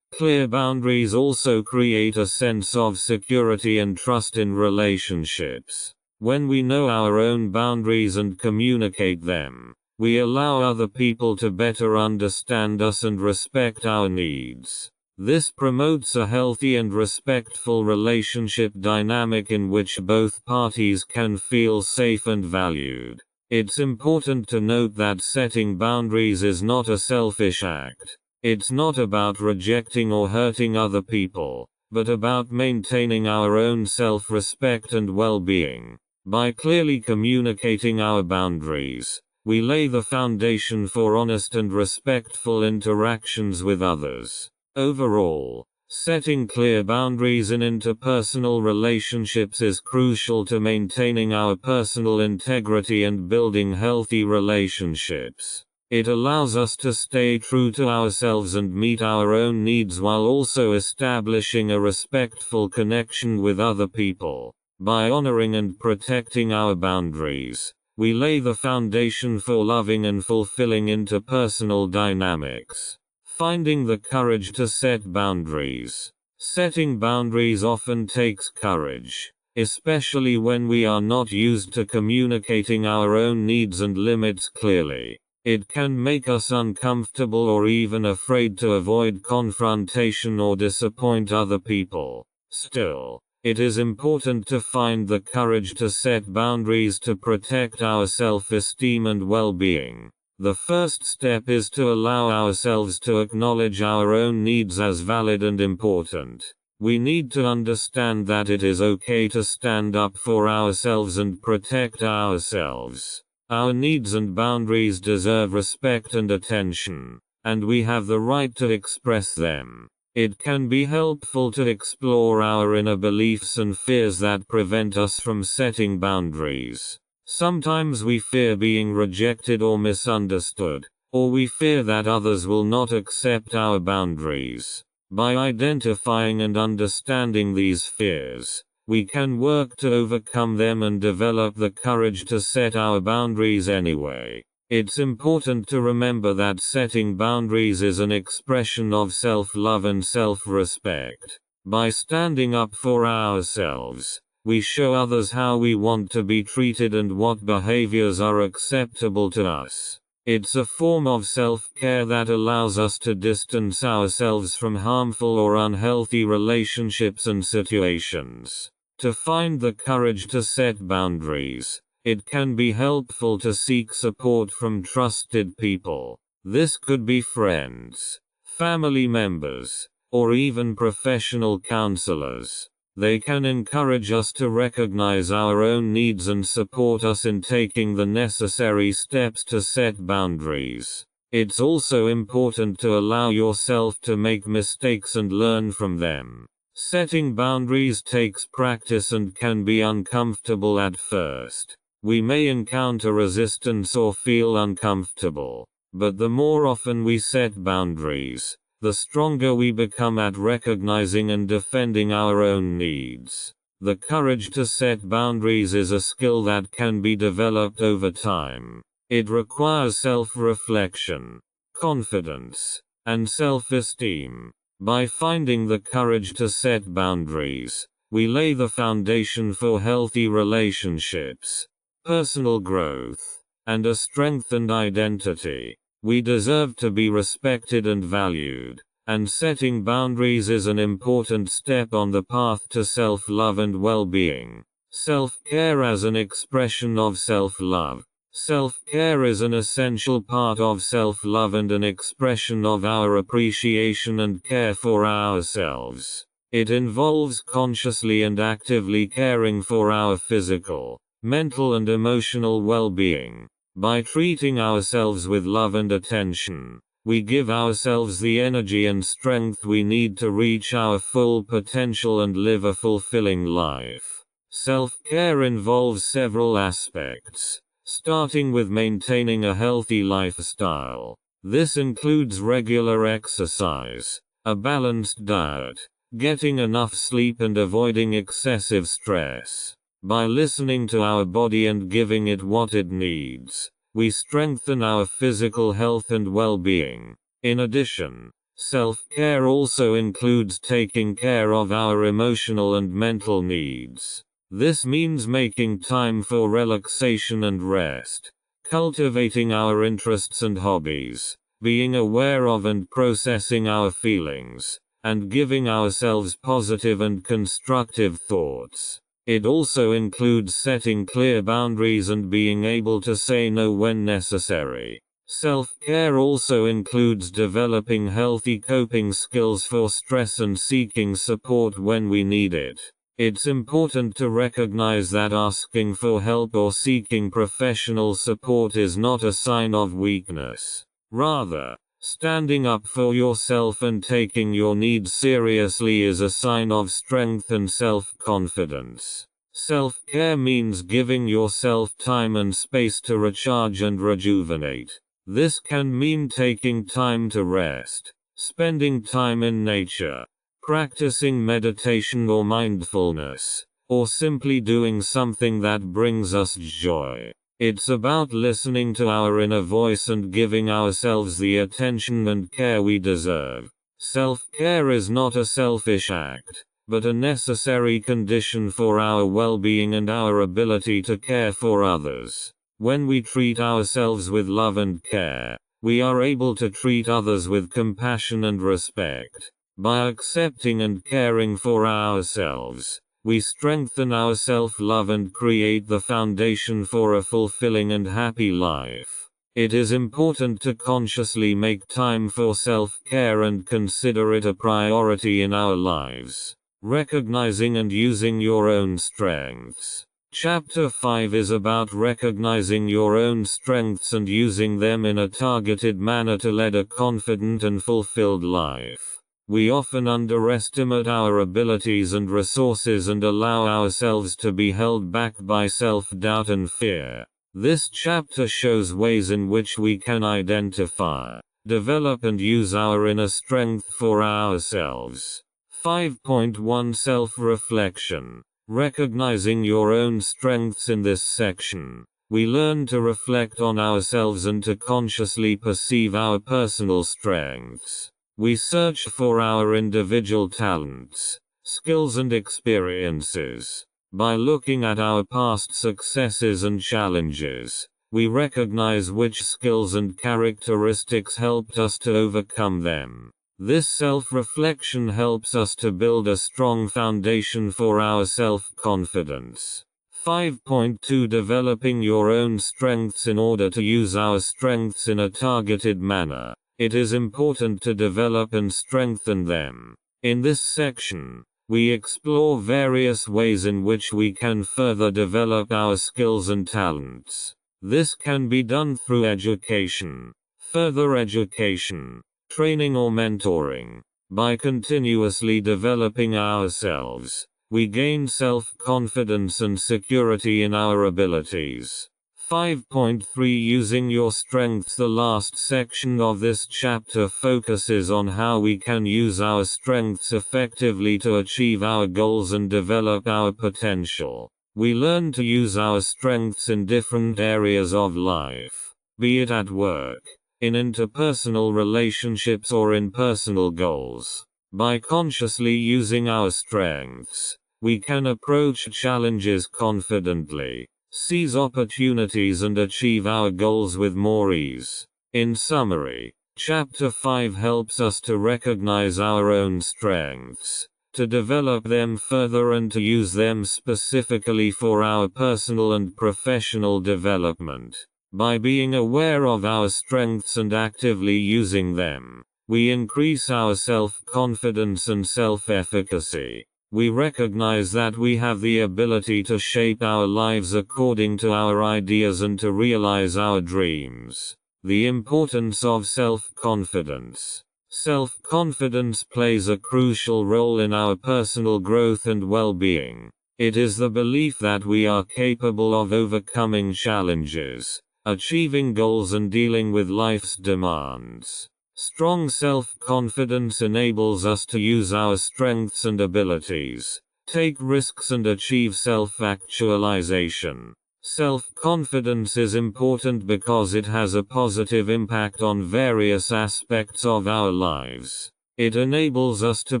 Clear boundaries also create a sense of security and trust in relationships. When we know our own boundaries and communicate them, we allow other people to better understand us and respect our needs. This promotes a healthy and respectful relationship dynamic in which both parties can feel safe and valued. It's important to note that setting boundaries is not a selfish act. It's not about rejecting or hurting other people, but about maintaining our own self-respect and well-being. By clearly communicating our boundaries, we lay the foundation for honest and respectful interactions with others. Overall, setting clear boundaries in interpersonal relationships is crucial to maintaining our personal integrity and building healthy relationships. It allows us to stay true to ourselves and meet our own needs while also establishing a respectful connection with other people. By honoring and protecting our boundaries, we lay the foundation for loving and fulfilling interpersonal dynamics. Finding the courage to set boundaries. Setting boundaries often takes courage, especially when we are not used to communicating our own needs and limits clearly. It can make us uncomfortable or even afraid to avoid confrontation or disappoint other people. Still, it is important to find the courage to set boundaries to protect our self-esteem and well-being. The first step is to allow ourselves to acknowledge our own needs as valid and important. We need to understand that it is okay to stand up for ourselves and protect ourselves. Our needs and boundaries deserve respect and attention, and we have the right to express them. It can be helpful to explore our inner beliefs and fears that prevent us from setting boundaries. Sometimes we fear being rejected or misunderstood, or we fear that others will not accept our boundaries. By identifying and understanding these fears, we can work to overcome them and develop the courage to set our boundaries anyway. It's important to remember that setting boundaries is an expression of self-love and self-respect. By standing up for ourselves, we show others how we want to be treated and what behaviors are acceptable to us. It's a form of self-care that allows us to distance ourselves from harmful or unhealthy relationships and situations. To find the courage to set boundaries, it can be helpful to seek support from trusted people. This could be friends, family members, or even professional counselors. They can encourage us to recognize our own needs and support us in taking the necessary steps to set boundaries. It's also important to allow yourself to make mistakes and learn from them. Setting boundaries takes practice and can be uncomfortable at first. We may encounter resistance or feel uncomfortable, but the more often we set boundaries, the stronger we become at recognizing and defending our own needs. The courage to set boundaries is a skill that can be developed over time. It requires self-reflection, confidence, and self-esteem. By finding the courage to set boundaries, we lay the foundation for healthy relationships, personal growth, and a strengthened identity. We deserve to be respected and valued, and setting boundaries is an important step on the path to self-love and well-being. Self-care as an expression of self-love. Self-care is an essential part of self-love and an expression of our appreciation and care for ourselves. It involves consciously and actively caring for our physical, mental and emotional well-being. By treating ourselves with love and attention, we give ourselves the energy and strength we need to reach our full potential and live a fulfilling life. Self-care involves several aspects, starting with maintaining a healthy lifestyle. This includes regular exercise, a balanced diet, getting enough sleep and avoiding excessive stress. By listening to our body and giving it what it needs, we strengthen our physical health and well-being. In addition, self-care also includes taking care of our emotional and mental needs. This means making time for relaxation and rest, cultivating our interests and hobbies, being aware of and processing our feelings, and giving ourselves positive and constructive thoughts. It also includes setting clear boundaries and being able to say no when necessary. Self-care also includes developing healthy coping skills for stress and seeking support when we need it. It's important to recognize that asking for help or seeking professional support is not a sign of weakness. Rather, standing up for yourself and taking your needs seriously is a sign of strength and self-confidence. Self-care means giving yourself time and space to recharge and rejuvenate. This can mean taking time to rest, spending time in nature, practicing meditation or mindfulness, or simply doing something that brings us joy. It's about listening to our inner voice and giving ourselves the attention and care we deserve. Self-care is not a selfish act, but a necessary condition for our well-being and our ability to care for others. When we treat ourselves with love and care, we are able to treat others with compassion and respect. By accepting and caring for ourselves, we strengthen our self-love and create the foundation for a fulfilling and happy life. It is important to consciously make time for self-care and consider it a priority in our lives. Recognizing and using your own strengths. Chapter 5 is about recognizing your own strengths and using them in a targeted manner to lead a confident and fulfilled life. We often underestimate our abilities and resources and allow ourselves to be held back by self-doubt and fear. This chapter shows ways in which we can identify, develop and use our inner strength for ourselves. 5.1 Self-reflection. Recognizing your own strengths. In this section, we learn to reflect on ourselves and to consciously perceive our personal strengths. We search for our individual talents, skills and experiences. By looking at our past successes and challenges, we recognize which skills and characteristics helped us to overcome them. This self-reflection helps us to build a strong foundation for our self-confidence. 5.2 Developing your own strengths. In order to use our strengths in a targeted manner, it is important to develop and strengthen them. In this section, we explore various ways in which we can further develop our skills and talents. This can be done through education, further education, training or mentoring. By continuously developing ourselves, we gain self-confidence and security in our abilities. 5.3 Using your strengths. The last section of this chapter focuses on how we can use our strengths effectively to achieve our goals and develop our potential. We learn to use our strengths in different areas of life, be it at work, in interpersonal relationships or in personal goals. By consciously using our strengths, we can approach challenges confidently, seize opportunities and achieve our goals with more ease. In summary, Chapter 5 helps us to recognize our own strengths, to develop them further and to use them specifically for our personal and professional development. By being aware of our strengths and actively using them, we increase our self-confidence and self-efficacy. We recognize that we have the ability to shape our lives according to our ideas and to realize our dreams. The importance of self-confidence. Self-confidence plays a crucial role in our personal growth and well-being. It is the belief that we are capable of overcoming challenges, achieving goals and dealing with life's demands. Strong self-confidence enables us to use our strengths and abilities, take risks and achieve self-actualization. Self-confidence is important because it has a positive impact on various aspects of our lives. It enables us to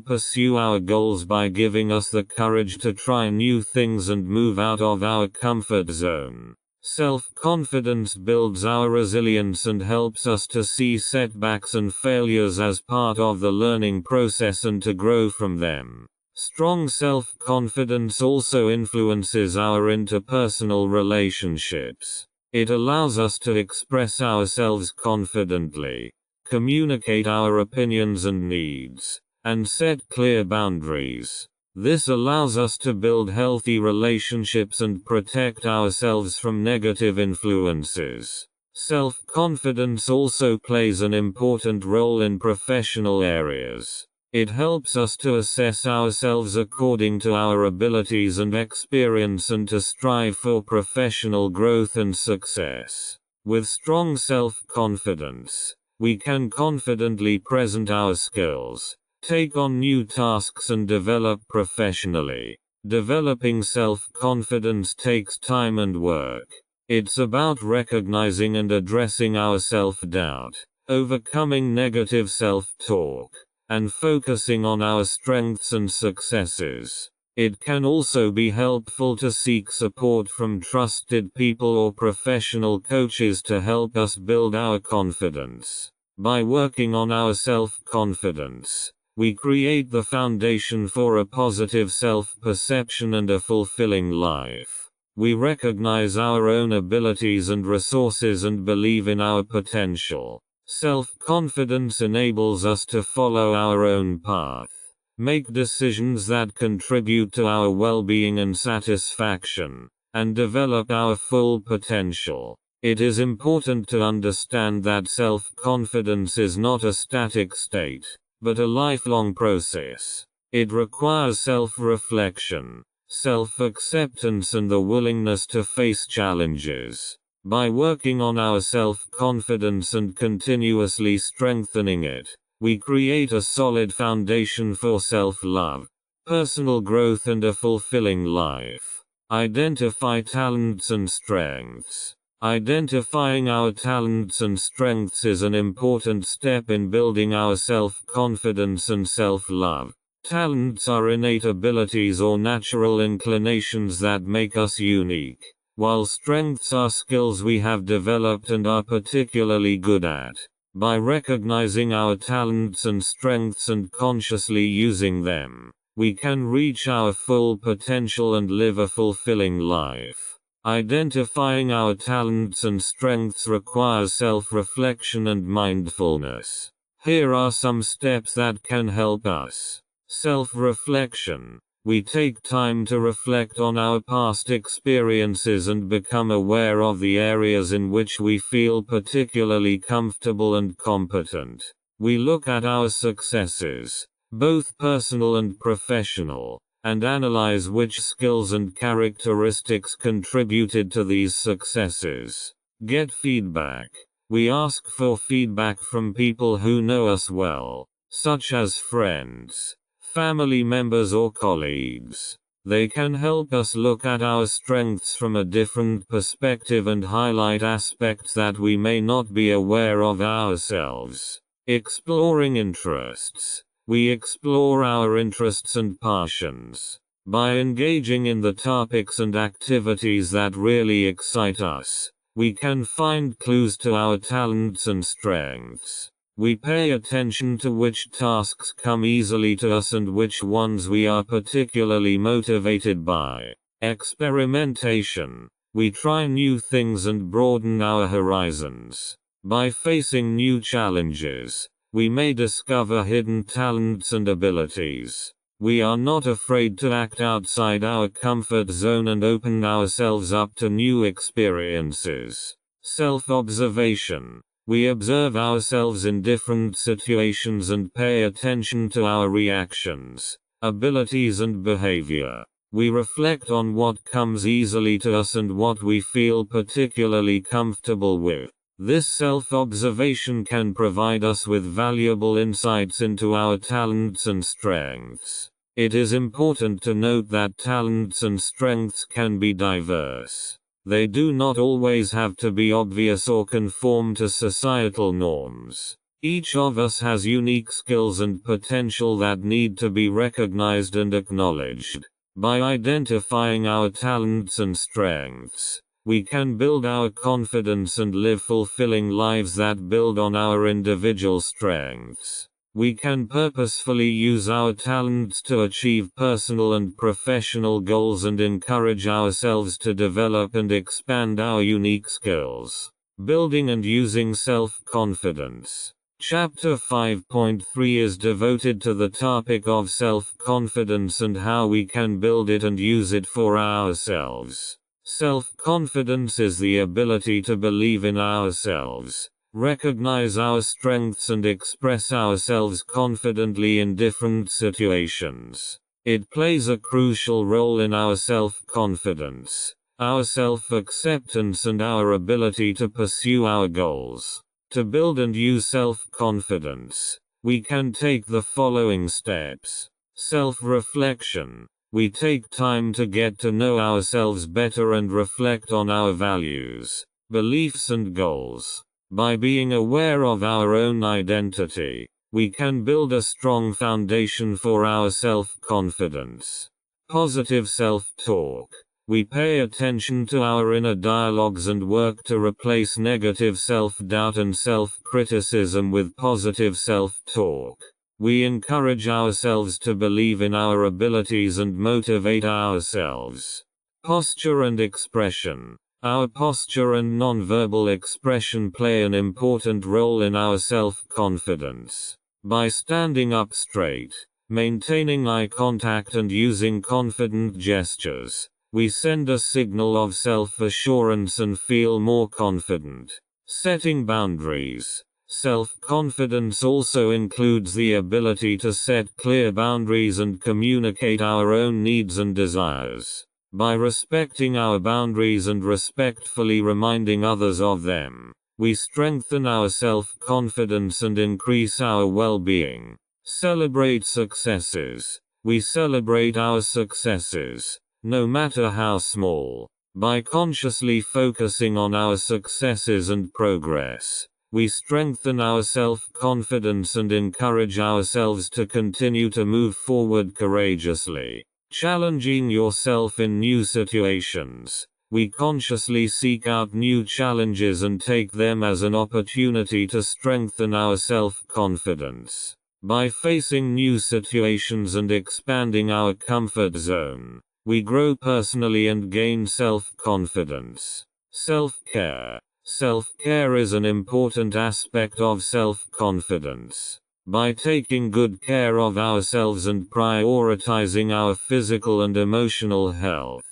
pursue our goals by giving us the courage to try new things and move out of our comfort zone. Self-confidence builds our resilience and helps us to see setbacks and failures as part of the learning process and to grow from them. Strong self-confidence also influences our interpersonal relationships. It allows us to express ourselves confidently, communicate our opinions and needs, and set clear boundaries. This allows us to build healthy relationships and protect ourselves from negative influences. Self-confidence also plays an important role in professional areas. It helps us to assess ourselves according to our abilities and experience and to strive for professional growth and success. With strong self-confidence, we can confidently present our skills, take on new tasks and develop professionally. Developing self-confidence takes time and work. It's about recognizing and addressing our self-doubt, overcoming negative self-talk, and focusing on our strengths and successes. It can also be helpful to seek support from trusted people or professional coaches to help us build our confidence. By working on our self-confidence, we create the foundation for a positive self-perception and a fulfilling life. We recognize our own abilities and resources and believe in our potential. Self-confidence enables us to follow our own path, make decisions that contribute to our well-being and satisfaction, and develop our full potential. It is important to understand that self-confidence is not a static state, but a lifelong process. It requires self-reflection, self-acceptance, and the willingness to face challenges. By working on our self-confidence and continuously strengthening it, we create a solid foundation for self-love, personal growth, and a fulfilling life. Identify talents and strengths. Identifying our talents and strengths is an important step in building our self-confidence and self-love. Talents are innate abilities or natural inclinations that make us unique, while strengths are skills we have developed and are particularly good at. By recognizing our talents and strengths and consciously using them, we can reach our full potential and live a fulfilling life. Identifying our talents and strengths requires self-reflection and mindfulness. Here are some steps that can help us. Self-reflection. We take time to reflect on our past experiences and become aware of the areas in which we feel particularly comfortable and competent. We look at our successes, both personal and professional, and analyze which skills and characteristics contributed to these successes. Get feedback. We ask for feedback from people who know us well, such as friends, family members, or colleagues. They can help us look at our strengths from a different perspective and highlight aspects that we may not be aware of ourselves. Exploring interests. We explore our interests and passions. By engaging in the topics and activities that really excite us, we can find clues to our talents and strengths. We pay attention to which tasks come easily to us and which ones we are particularly motivated by. Experimentation. We try new things and broaden our horizons. By facing new challenges, we may discover hidden talents and abilities. We are not afraid to act outside our comfort zone and open ourselves up to new experiences. Self-observation. We observe ourselves in different situations and pay attention to our reactions, abilities, and behavior. We reflect on what comes easily to us and what we feel particularly comfortable with. This self-observation can provide us with valuable insights into our talents and strengths. It is important to note that talents and strengths can be diverse. They do not always have to be obvious or conform to societal norms. Each of us has unique skills and potential that need to be recognized and acknowledged. By identifying our talents and strengths, we can build our confidence and live fulfilling lives that build on our individual strengths. We can purposefully use our talents to achieve personal and professional goals and encourage ourselves to develop and expand our unique skills. Building and using self-confidence. Chapter 5.3 is devoted to the topic of self-confidence and how we can build it and use it for ourselves. Self-confidence is the ability to believe in ourselves, recognize our strengths, and express ourselves confidently in different situations. It plays a crucial role in our self-confidence, our self-acceptance, and our ability to pursue our goals. To build and use self-confidence, we can take the following steps. Self-reflection. We take time to get to know ourselves better and reflect on our values, beliefs and goals. By being aware of our own identity, we can build a strong foundation for our self-confidence. Positive self-talk. We pay attention to our inner dialogues and work to replace negative self-doubt and self-criticism with positive self-talk. We encourage ourselves to believe in our abilities and motivate ourselves. Posture and expression. Our posture and nonverbal expression play an important role in our self-confidence. By standing up straight, maintaining eye contact and using confident gestures, we send a signal of self-assurance and feel more confident. Setting boundaries. Self-confidence also includes the ability to set clear boundaries and communicate our own needs and desires. By respecting our boundaries and respectfully reminding others of them, we strengthen our self-confidence and increase our well-being. Celebrate successes. We celebrate our successes, no matter how small. By consciously focusing on our successes and progress, we strengthen our self-confidence and encourage ourselves to continue to move forward courageously. Challenging yourself in new situations. We consciously seek out new challenges and take them as an opportunity to strengthen our self-confidence. By facing new situations and expanding our comfort zone, we grow personally and gain self-confidence. Self-care. Self-care is an important aspect of self-confidence. By taking good care of ourselves and prioritizing our physical and emotional health,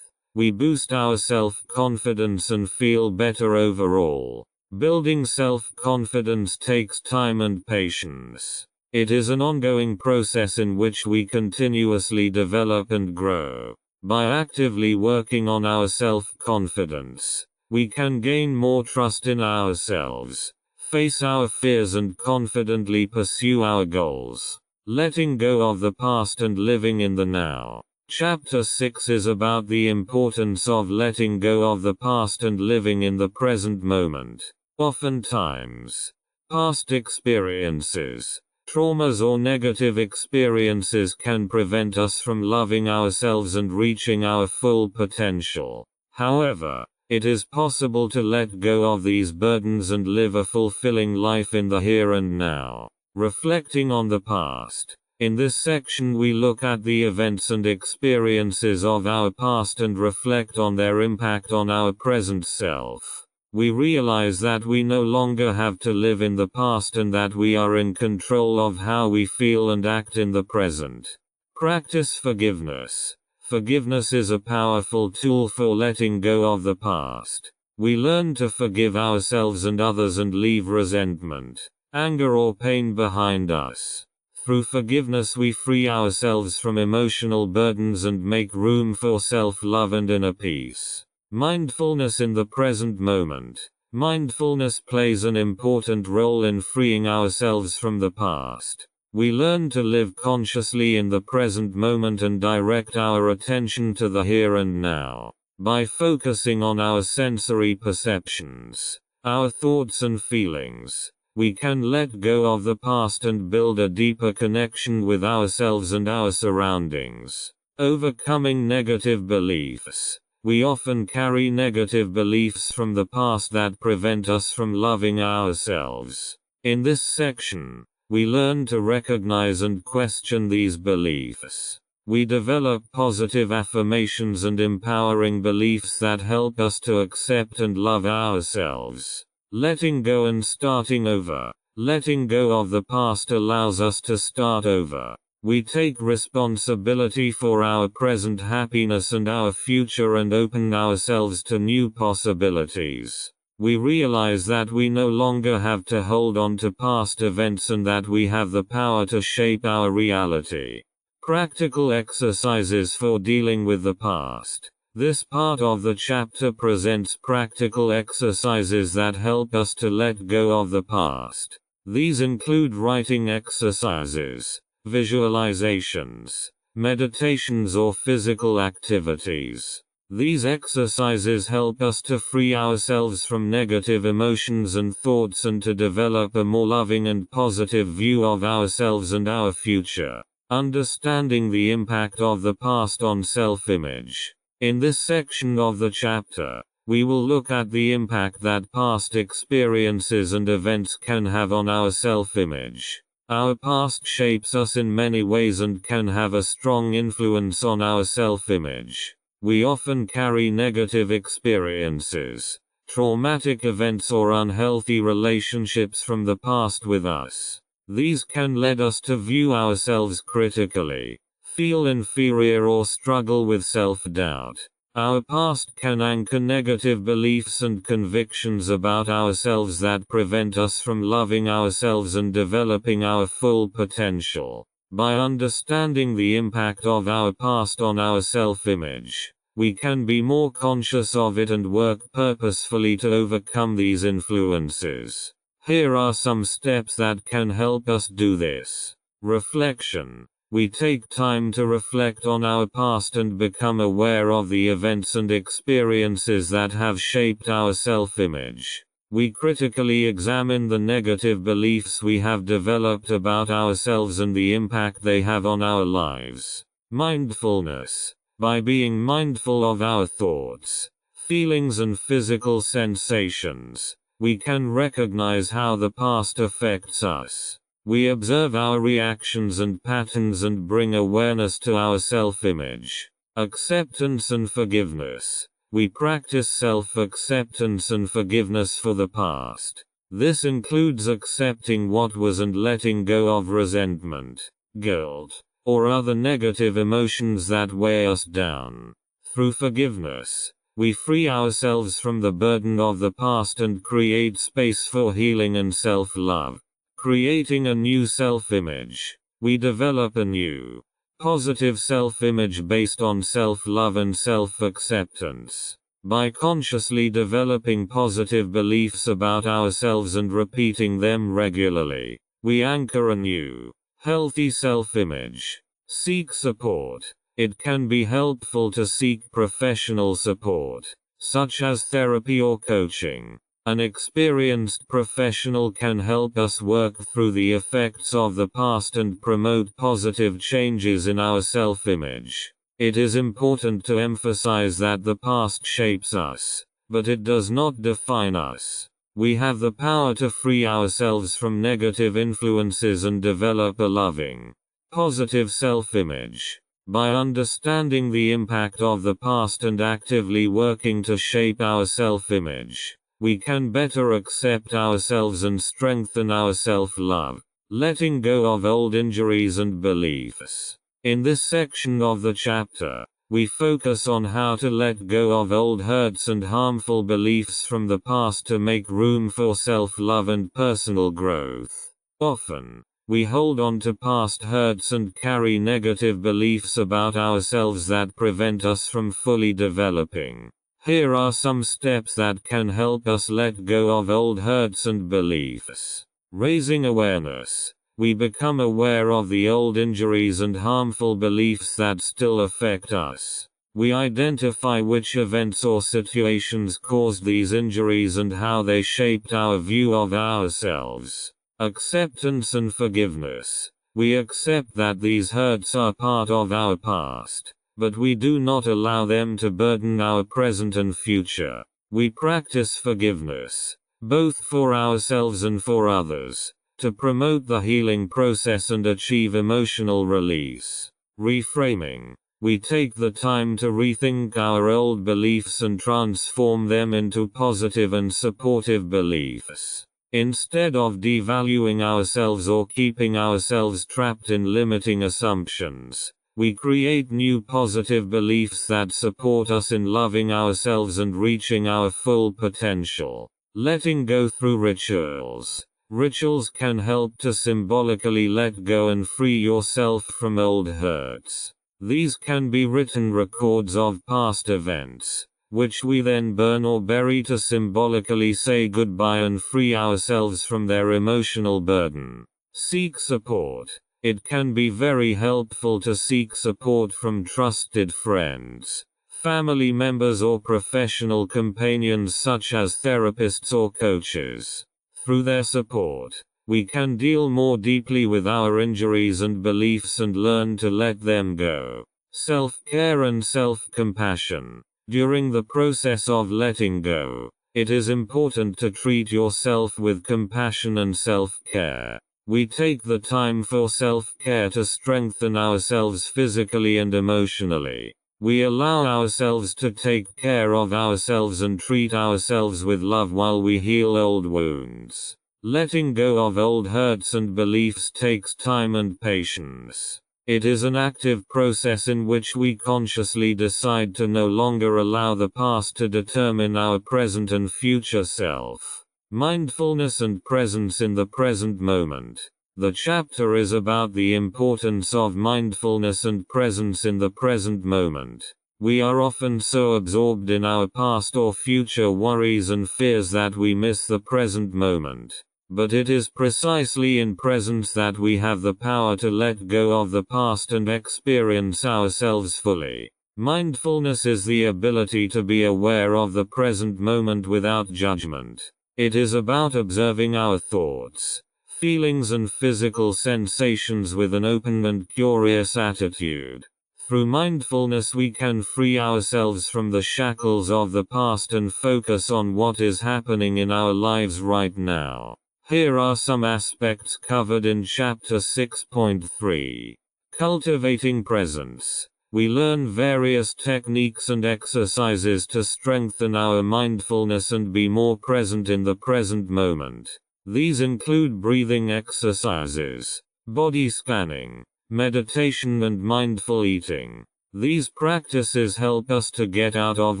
we boost our self-confidence and feel better overall. Building self-confidence takes time and patience. It is an ongoing process in which we continuously develop and grow. By actively working on our self-confidence, we can gain more trust in ourselves, face our fears and confidently pursue our goals. Letting go of the past and living in the now. Chapter 6 is about the importance of letting go of the past and living in the present moment. Oftentimes, past experiences, traumas or negative experiences can prevent us from loving ourselves and reaching our full potential. However, it is possible to let go of these burdens and live a fulfilling life in the here and now. Reflecting on the past. In this section we look at the events and experiences of our past and reflect on their impact on our present self. We realize that we no longer have to live in the past and that we are in control of how we feel and act in the present. Practice forgiveness. Forgiveness is a powerful tool for letting go of the past. We learn to forgive ourselves and others and leave resentment, anger or pain behind us. Through forgiveness we free ourselves from emotional burdens and make room for self-love and inner peace. Mindfulness in the present moment. Mindfulness plays an important role in freeing ourselves from the past. We learn to live consciously in the present moment and direct our attention to the here and now. By focusing on our sensory perceptions, our thoughts and feelings, we can let go of the past and build a deeper connection with ourselves and our surroundings. Overcoming negative beliefs. We often carry negative beliefs from the past that prevent us from loving ourselves. In this section, we learn to recognize and question these beliefs. We develop positive affirmations and empowering beliefs that help us to accept and love ourselves. Letting go and starting over. Letting go of the past allows us to start over. We take responsibility for our present happiness and our future and open ourselves to new possibilities. We realize that we no longer have to hold on to past events and that we have the power to shape our reality. Practical exercises for dealing with the past. This part of the chapter presents practical exercises that help us to let go of the past. These include writing exercises, visualizations, meditations, or physical activities. These exercises help us to free ourselves from negative emotions and thoughts and to develop a more loving and positive view of ourselves and our future. Understanding the impact of the past on self-image. In this section of the chapter, we will look at the impact that past experiences and events can have on our self-image. Our past shapes us in many ways and can have a strong influence on our self-image. We often carry negative experiences, traumatic events, or unhealthy relationships from the past with us. These can lead us to view ourselves critically, feel inferior, or struggle with self-doubt. Our past can anchor negative beliefs and convictions about ourselves that prevent us from loving ourselves and developing our full potential. By understanding the impact of our past on our self-image, we can be more conscious of it and work purposefully to overcome these influences. Here are some steps that can help us do this. Reflection. We take time to reflect on our past and become aware of the events and experiences that have shaped our self-image. We critically examine the negative beliefs we have developed about ourselves and the impact they have on our lives. Mindfulness. By being mindful of our thoughts, feelings, and physical sensations, we can recognize how the past affects us. We observe our reactions and patterns and bring awareness to our self-image. Acceptance and forgiveness. We practice self-acceptance and forgiveness for the past. This includes accepting what was and letting go of resentment, guilt, or other negative emotions that weigh us down. Through forgiveness, we free ourselves from the burden of the past and create space for healing and self-love. Creating a new self-image. We develop a new, positive self-image based on self-love and self-acceptance. By consciously developing positive beliefs about ourselves and repeating them regularly, we anchor a new, healthy self-image. Seek support. It can be helpful to seek professional support, such as therapy or coaching. An experienced professional can help us work through the effects of the past and promote positive changes in our self-image. It is important to emphasize that the past shapes us, but it does not define us. We have the power to free ourselves from negative influences and develop a loving, positive self-image. By understanding the impact of the past and actively working to shape our self-image, we can better accept ourselves and strengthen our self-love. Letting go of old injuries and beliefs. In this section of the chapter, we focus on how to let go of old hurts and harmful beliefs from the past to make room for self-love and personal growth. Often, we hold on to past hurts and carry negative beliefs about ourselves that prevent us from fully developing. Here are some steps that can help us let go of old hurts and beliefs. Raising awareness. We become aware of the old injuries and harmful beliefs that still affect us. We identify which events or situations caused these injuries and how they shaped our view of ourselves. Acceptance and forgiveness. We accept that these hurts are part of our past, but we do not allow them to burden our present and future. We practice forgiveness, both for ourselves and for others, to promote the healing process and achieve emotional release. Reframing. We take the time to rethink our old beliefs and transform them into positive and supportive beliefs. Instead of devaluing ourselves or keeping ourselves trapped in limiting assumptions, we create new positive beliefs that support us in loving ourselves and reaching our full potential. Letting go through rituals. Rituals can help to symbolically let go and free yourself from old hurts. These can be written records of past events, which we then burn or bury to symbolically say goodbye and free ourselves from their emotional burden. Seek support. It can be very helpful to seek support from trusted friends, family members, or professional companions such as therapists or coaches. Through their support, we can deal more deeply with our injuries and beliefs and learn to let them go. Self-care and self-compassion. During the process of letting go, it is important to treat yourself with compassion and self-care. We take the time for self-care to strengthen ourselves physically and emotionally. We allow ourselves to take care of ourselves and treat ourselves with love while we heal old wounds. Letting go of old hurts and beliefs takes time and patience. It is an active process in which we consciously decide to no longer allow the past to determine our present and future self. Mindfulness and presence in the present moment. The chapter is about the importance of mindfulness and presence in the present moment. We are often so absorbed in our past or future worries and fears that we miss the present moment. But it is precisely in presence that we have the power to let go of the past and experience ourselves fully. Mindfulness is the ability to be aware of the present moment without judgment. It is about observing our thoughts, feelings, and physical sensations with an open and curious attitude. Through mindfulness, we can free ourselves from the shackles of the past and focus on what is happening in our lives right now. Here are some aspects covered in Chapter 6.3. Cultivating presence. We learn various techniques and exercises to strengthen our mindfulness and be more present in the present moment. These include breathing exercises, body scanning, meditation, and mindful eating. These practices help us to get out of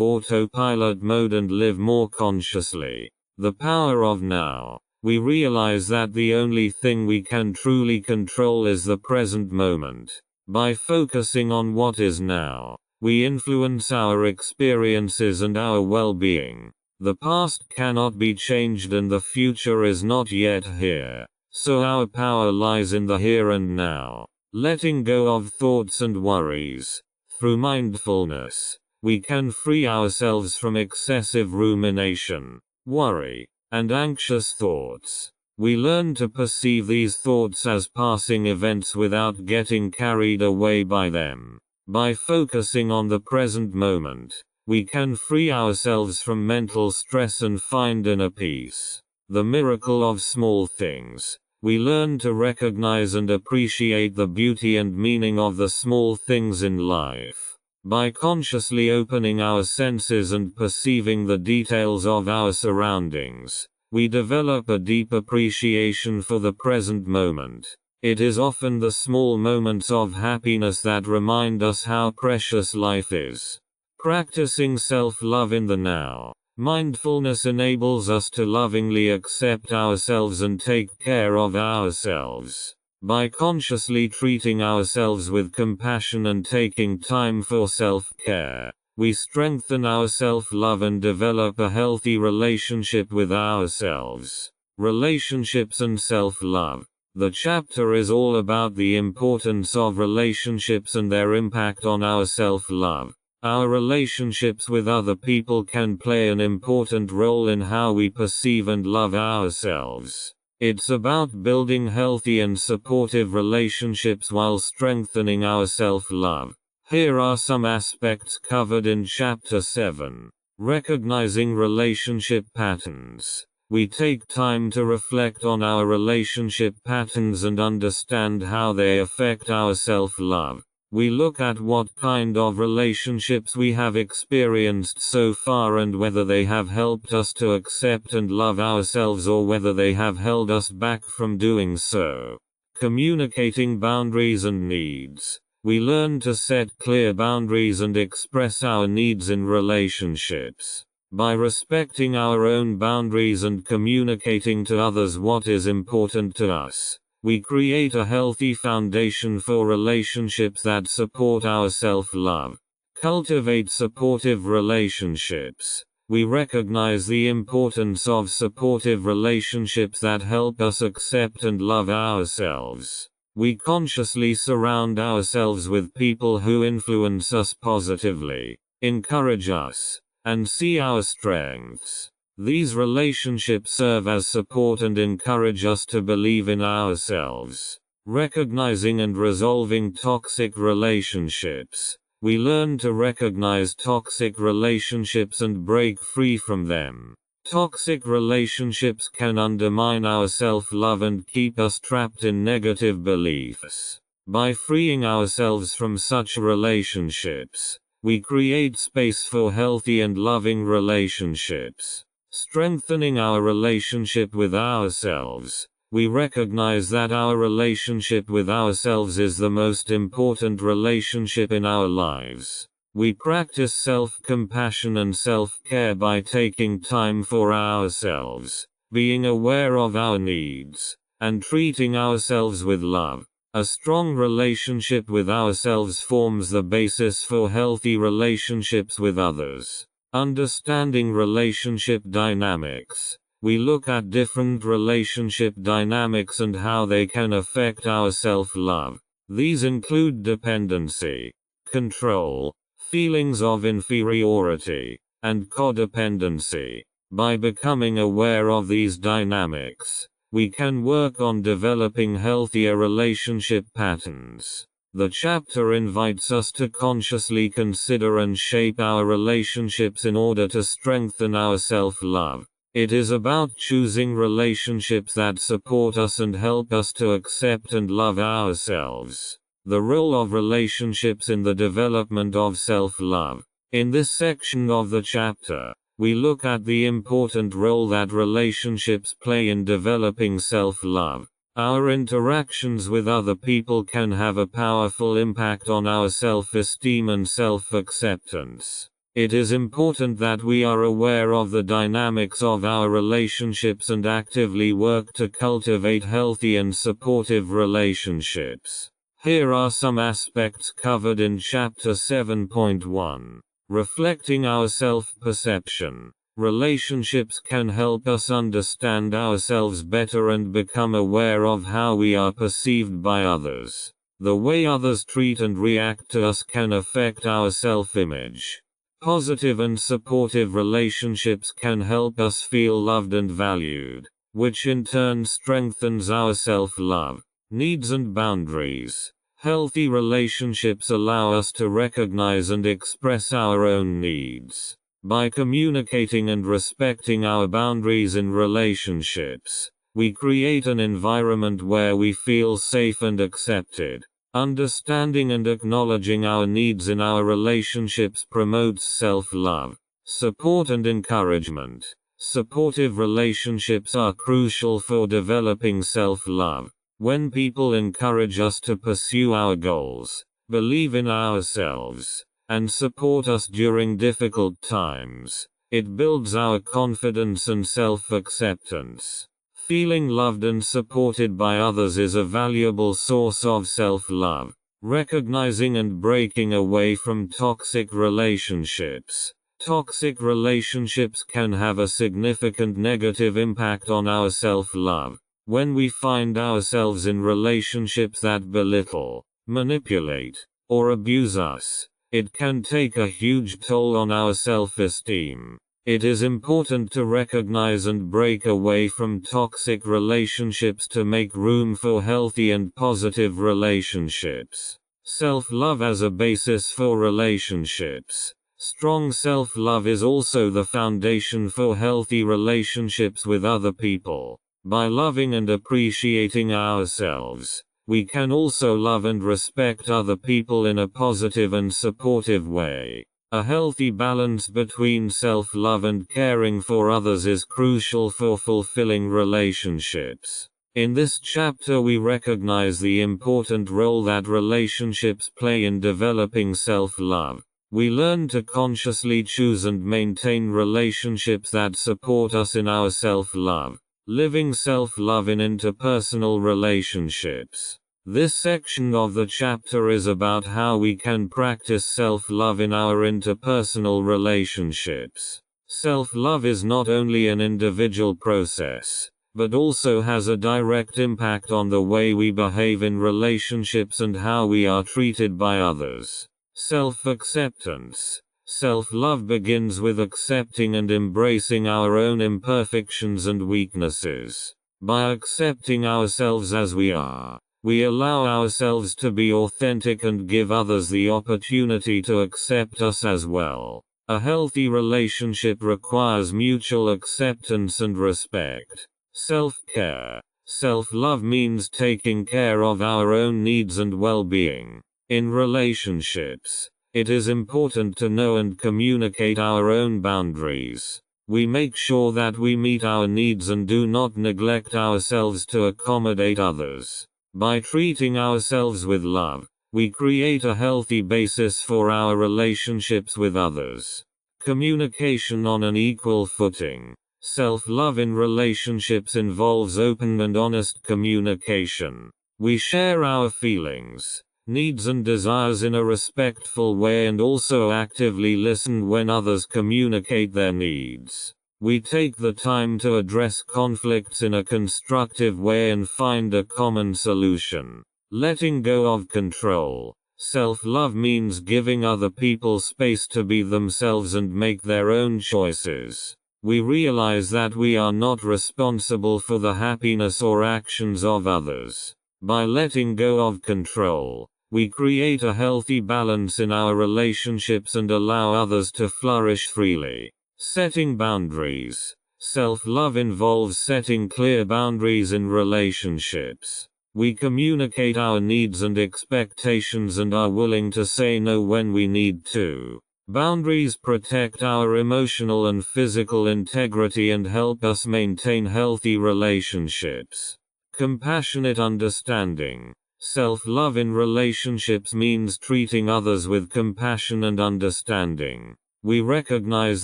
autopilot mode and live more consciously. The power of now. We realize that the only thing we can truly control is the present moment. By focusing on what is now, we influence our experiences and our well-being. The past cannot be changed and the future is not yet here, so our power lies in the here and now. Letting go of thoughts and worries. Through mindfulness, we can free ourselves from excessive rumination, worry, and anxious thoughts. We learn to perceive these thoughts as passing events without getting carried away by them. By focusing on the present moment, we can free ourselves from mental stress and find inner peace. The miracle of small things. We learn to recognize and appreciate the beauty and meaning of the small things in life. By consciously opening our senses and perceiving the details of our surroundings, we develop a deep appreciation for the present moment. It is often the small moments of happiness that remind us how precious life is. Practicing self-love in the now. Mindfulness enables us to lovingly accept ourselves and take care of ourselves. By consciously treating ourselves with compassion and taking time for self-care, we strengthen our self-love and develop a healthy relationship with ourselves. Relationships and self-love. The chapter is all about the importance of relationships and their impact on our self-love. Our relationships with other people can play an important role in how we perceive and love ourselves. It's about building healthy and supportive relationships while strengthening our self-love. Here are some aspects covered in Chapter 7. Recognizing relationship patterns. We take time to reflect on our relationship patterns and understand how they affect our self-love. We look at what kind of relationships we have experienced so far and whether they have helped us to accept and love ourselves or whether they have held us back from doing so. Communicating boundaries and needs. We learn to set clear boundaries and express our needs in relationships. By respecting our own boundaries and communicating to others what is important to us, we create a healthy foundation for relationships that support our self-love. Cultivate supportive relationships. We recognize the importance of supportive relationships that help us accept and love ourselves. We consciously surround ourselves with people who influence us positively, encourage us, and see our strengths. These relationships serve as support and encourage us to believe in ourselves. Recognizing and resolving toxic relationships. We learn to recognize toxic relationships and break free from them. Toxic relationships can undermine our self-love and keep us trapped in negative beliefs. By freeing ourselves from such relationships, we create space for healthy and loving relationships. Strengthening our relationship with ourselves. We recognize that our relationship with ourselves is the most important relationship in our lives. We practice self-compassion and self-care by taking time for ourselves, being aware of our needs, and treating ourselves with love. A strong relationship with ourselves forms the basis for healthy relationships with others. Understanding relationship dynamics. We look at different relationship dynamics and how they can affect our self-love. These include dependency, control, feelings of inferiority, and codependency. By becoming aware of these dynamics, we can work on developing healthier relationship patterns. The chapter invites us to consciously consider and shape our relationships in order to strengthen our self-love. It is about choosing relationships that support us and help us to accept and love ourselves. The role of relationships in the development of self-love. In this section of the chapter, we look at the important role that relationships play in developing self-love. Our interactions with other people can have a powerful impact on our self-esteem and self-acceptance. It is important that we are aware of the dynamics of our relationships and actively work to cultivate healthy and supportive relationships. Here are some aspects covered in Chapter 7.1. Reflecting our self-perception. Relationships can help us understand ourselves better and become aware of how we are perceived by others. The way others treat and react to us can affect our self-image. Positive and supportive relationships can help us feel loved and valued, which in turn strengthens our self-love. Needs and boundaries. Healthy relationships allow us to recognize and express our own needs. By communicating and respecting our boundaries in relationships, we create an environment where we feel safe and accepted. Understanding and acknowledging our needs in our relationships promotes self-love, support and encouragement. Supportive relationships are crucial for developing self-love. When people encourage us to pursue our goals, believe in ourselves, and support us during difficult times, it builds our confidence and self-acceptance. Feeling loved and supported by others is a valuable source of self-love. Recognizing and breaking away from toxic relationships. Toxic relationships can have a significant negative impact on our self-love. When we find ourselves in relationships that belittle, manipulate, or abuse us, it can take a huge toll on our self-esteem. It is important to recognize and break away from toxic relationships to make room for healthy and positive relationships. Self-love as a basis for relationships. Strong self-love is also the foundation for healthy relationships with other people. By loving and appreciating ourselves, we can also love and respect other people in a positive and supportive way. A healthy balance between self-love and caring for others is crucial for fulfilling relationships. In this chapter we recognize the important role that relationships play in developing self-love. We learn to consciously choose and maintain relationships that support us in our self-love. Living self-love in interpersonal relationships. This section of the chapter is about how we can practice self-love in our interpersonal relationships. Self-love is not only an individual process, but also has a direct impact on the way we behave in relationships and how we are treated by others. Self-acceptance. Self-love begins with accepting and embracing our own imperfections and weaknesses. By accepting ourselves as we are, we allow ourselves to be authentic and give others the opportunity to accept us as well. A healthy relationship requires mutual acceptance and respect. Self-care. Self-love means taking care of our own needs and well-being. In relationships, it is important to know and communicate our own boundaries. We make sure that we meet our needs and do not neglect ourselves to accommodate others. By treating ourselves with love, we create a healthy basis for our relationships with others. Communication on an equal footing. Self-love in relationships involves open and honest communication. We share our feelings, needs and desires in a respectful way and also actively listen when others communicate their needs. We take the time to address conflicts in a constructive way and find a common solution. Letting go of control. Self-love means giving other people space to be themselves and make their own choices. We realize that we are not responsible for the happiness or actions of others. By letting go of control, we create a healthy balance in our relationships and allow others to flourish freely. Setting boundaries. Self-love involves setting clear boundaries in relationships. We communicate our needs and expectations and are willing to say no when we need to. Boundaries protect our emotional and physical integrity and help us maintain healthy relationships. Compassionate understanding. Self-love in relationships means treating others with compassion and understanding. We recognize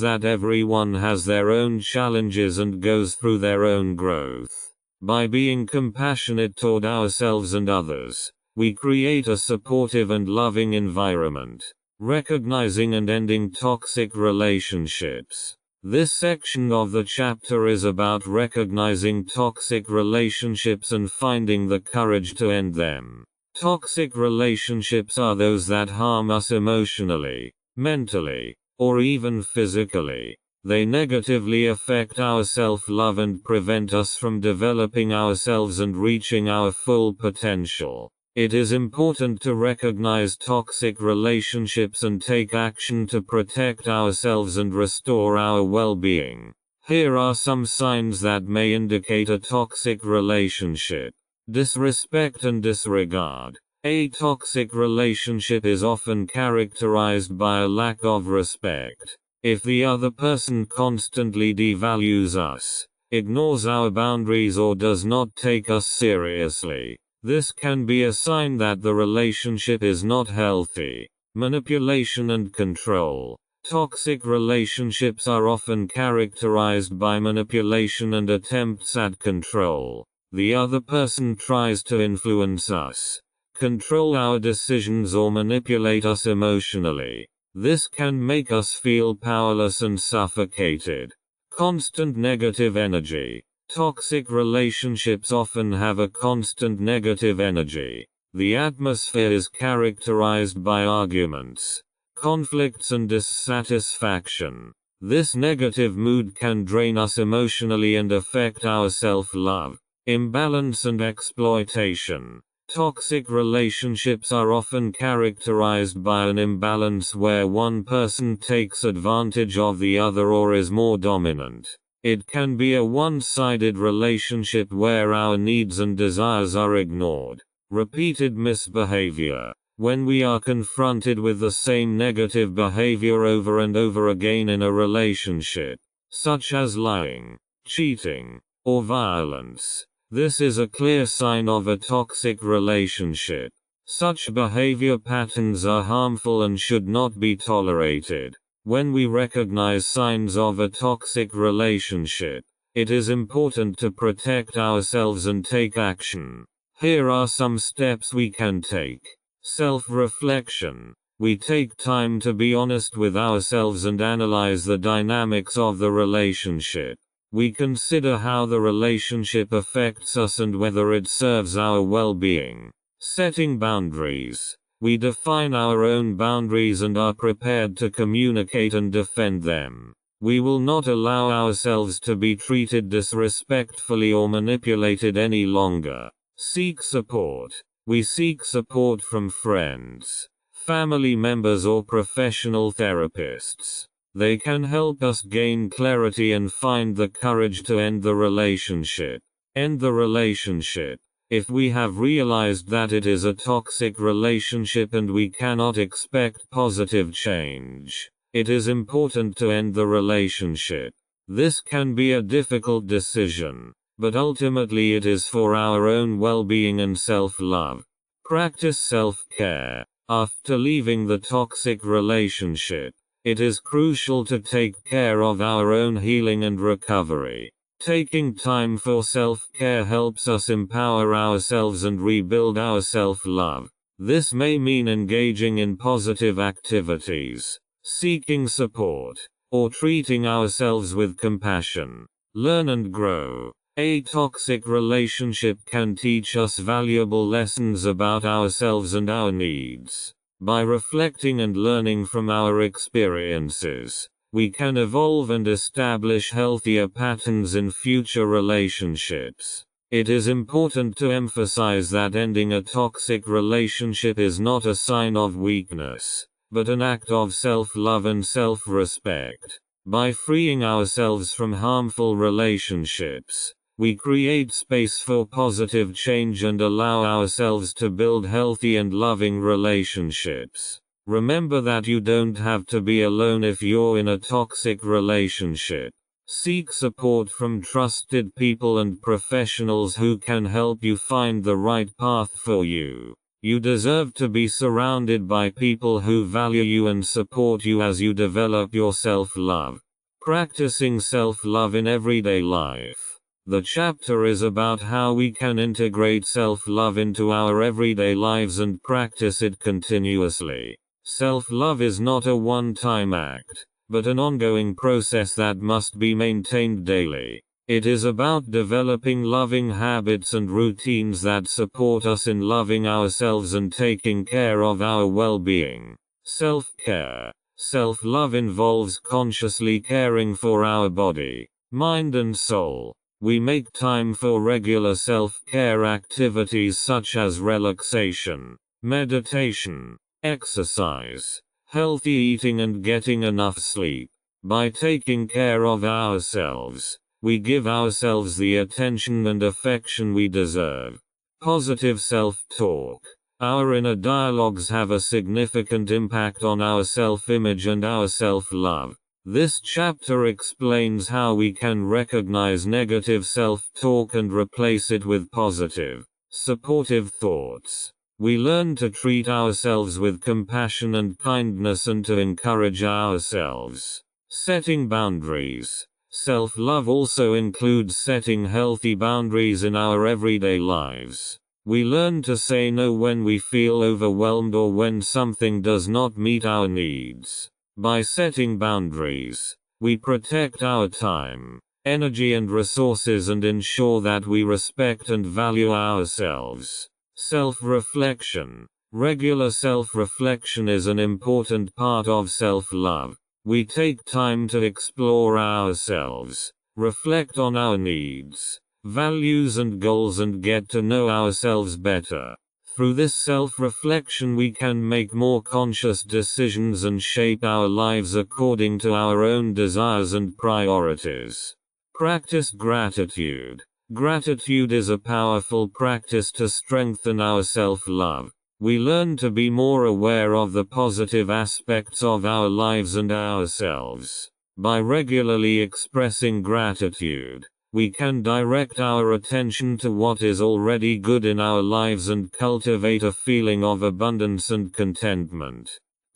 that everyone has their own challenges and goes through their own growth. By being compassionate toward ourselves and others, we create a supportive and loving environment. Recognizing and ending toxic relationships. This section of the chapter is about recognizing toxic relationships and finding the courage to end them. Toxic relationships are those that harm us emotionally, mentally, or even physically. They negatively affect our self-love and prevent us from developing ourselves and reaching our full potential. It is important to recognize toxic relationships and take action to protect ourselves and restore our well-being. Here are some signs that may indicate a toxic relationship. Disrespect and disregard. A toxic relationship is often characterized by a lack of respect. If the other person constantly devalues us, ignores our boundaries or does not take us seriously, this can be a sign that the relationship is not healthy. Manipulation and control. Toxic relationships are often characterized by manipulation and attempts at control. The other person tries to influence us, control our decisions or manipulate us emotionally. This can make us feel powerless and suffocated. Constant negative energy. Toxic relationships often have a constant negative energy. The atmosphere is characterized by arguments, conflicts and dissatisfaction. This negative mood can drain us emotionally and affect our self-love. Imbalance and exploitation. Toxic relationships are often characterized by an imbalance where one person takes advantage of the other or is more dominant. It can be a one-sided relationship where our needs and desires are ignored. Repeated misbehavior. When we are confronted with the same negative behavior over and over again in a relationship, such as lying, cheating, or violence, this is a clear sign of a toxic relationship. Such behavior patterns are harmful and should not be tolerated. When we recognize signs of a toxic relationship, it is important to protect ourselves and take action. Here are some steps we can take. Self-reflection. We take time to be honest with ourselves and analyze the dynamics of the relationship. We consider how the relationship affects us and whether it serves our well-being. Setting boundaries. We define our own boundaries and are prepared to communicate and defend them. We will not allow ourselves to be treated disrespectfully or manipulated any longer. Seek support. We seek support from friends, family members or professional therapists. They can help us gain clarity and find the courage to end the relationship. End the relationship. If we have realized that it is a toxic relationship and we cannot expect positive change, it is important to end the relationship. This can be a difficult decision, but ultimately it is for our own well-being and self-love. Practice self-care. After leaving the toxic relationship, it is crucial to take care of our own healing and recovery. Taking time for self-care helps us empower ourselves and rebuild our self-love. This may mean engaging in positive activities, seeking support, or treating ourselves with compassion. Learn and grow. A toxic relationship can teach us valuable lessons about ourselves and our needs. By reflecting and learning from our experiences, we can evolve and establish healthier patterns in future relationships. It is important to emphasize that ending a toxic relationship is not a sign of weakness, but an act of self-love and self-respect. By freeing ourselves from harmful relationships, we create space for positive change and allow ourselves to build healthy and loving relationships. Remember that you don't have to be alone if you're in a toxic relationship. Seek support from trusted people and professionals who can help you find the right path for you. You deserve to be surrounded by people who value you and support you as you develop your self-love. Practicing self-love in everyday life. The chapter is about how we can integrate self-love into our everyday lives and practice it continuously. Self-love is not a one-time act, but an ongoing process that must be maintained daily. It is about developing loving habits and routines that support us in loving ourselves and taking care of our well-being. Self-care. Self-love involves consciously caring for our body, mind and soul. We make time for regular self-care activities such as relaxation, meditation, exercise, healthy eating and getting enough sleep. By taking care of ourselves, we give ourselves the attention and affection we deserve. Positive self-talk. Our inner dialogues have a significant impact on our self-image and our self-love. This chapter explains how we can recognize negative self-talk and replace it with positive, supportive thoughts. We learn to treat ourselves with compassion and kindness and to encourage ourselves. Setting boundaries. Self-love also includes setting healthy boundaries in our everyday lives. We learn to say no when we feel overwhelmed or when something does not meet our needs. By setting boundaries, we protect our time, energy and resources and ensure that we respect and value ourselves. Self-reflection. Regular self-reflection is an important part of self-love. We take time to explore ourselves, reflect on our needs, values and goals and get to know ourselves better. Through this self-reflection we can make more conscious decisions and shape our lives according to our own desires and priorities. Practice gratitude. Gratitude is a powerful practice to strengthen our self-love. We learn to be more aware of the positive aspects of our lives and ourselves. By regularly expressing gratitude, we can direct our attention to what is already good in our lives and cultivate a feeling of abundance and contentment.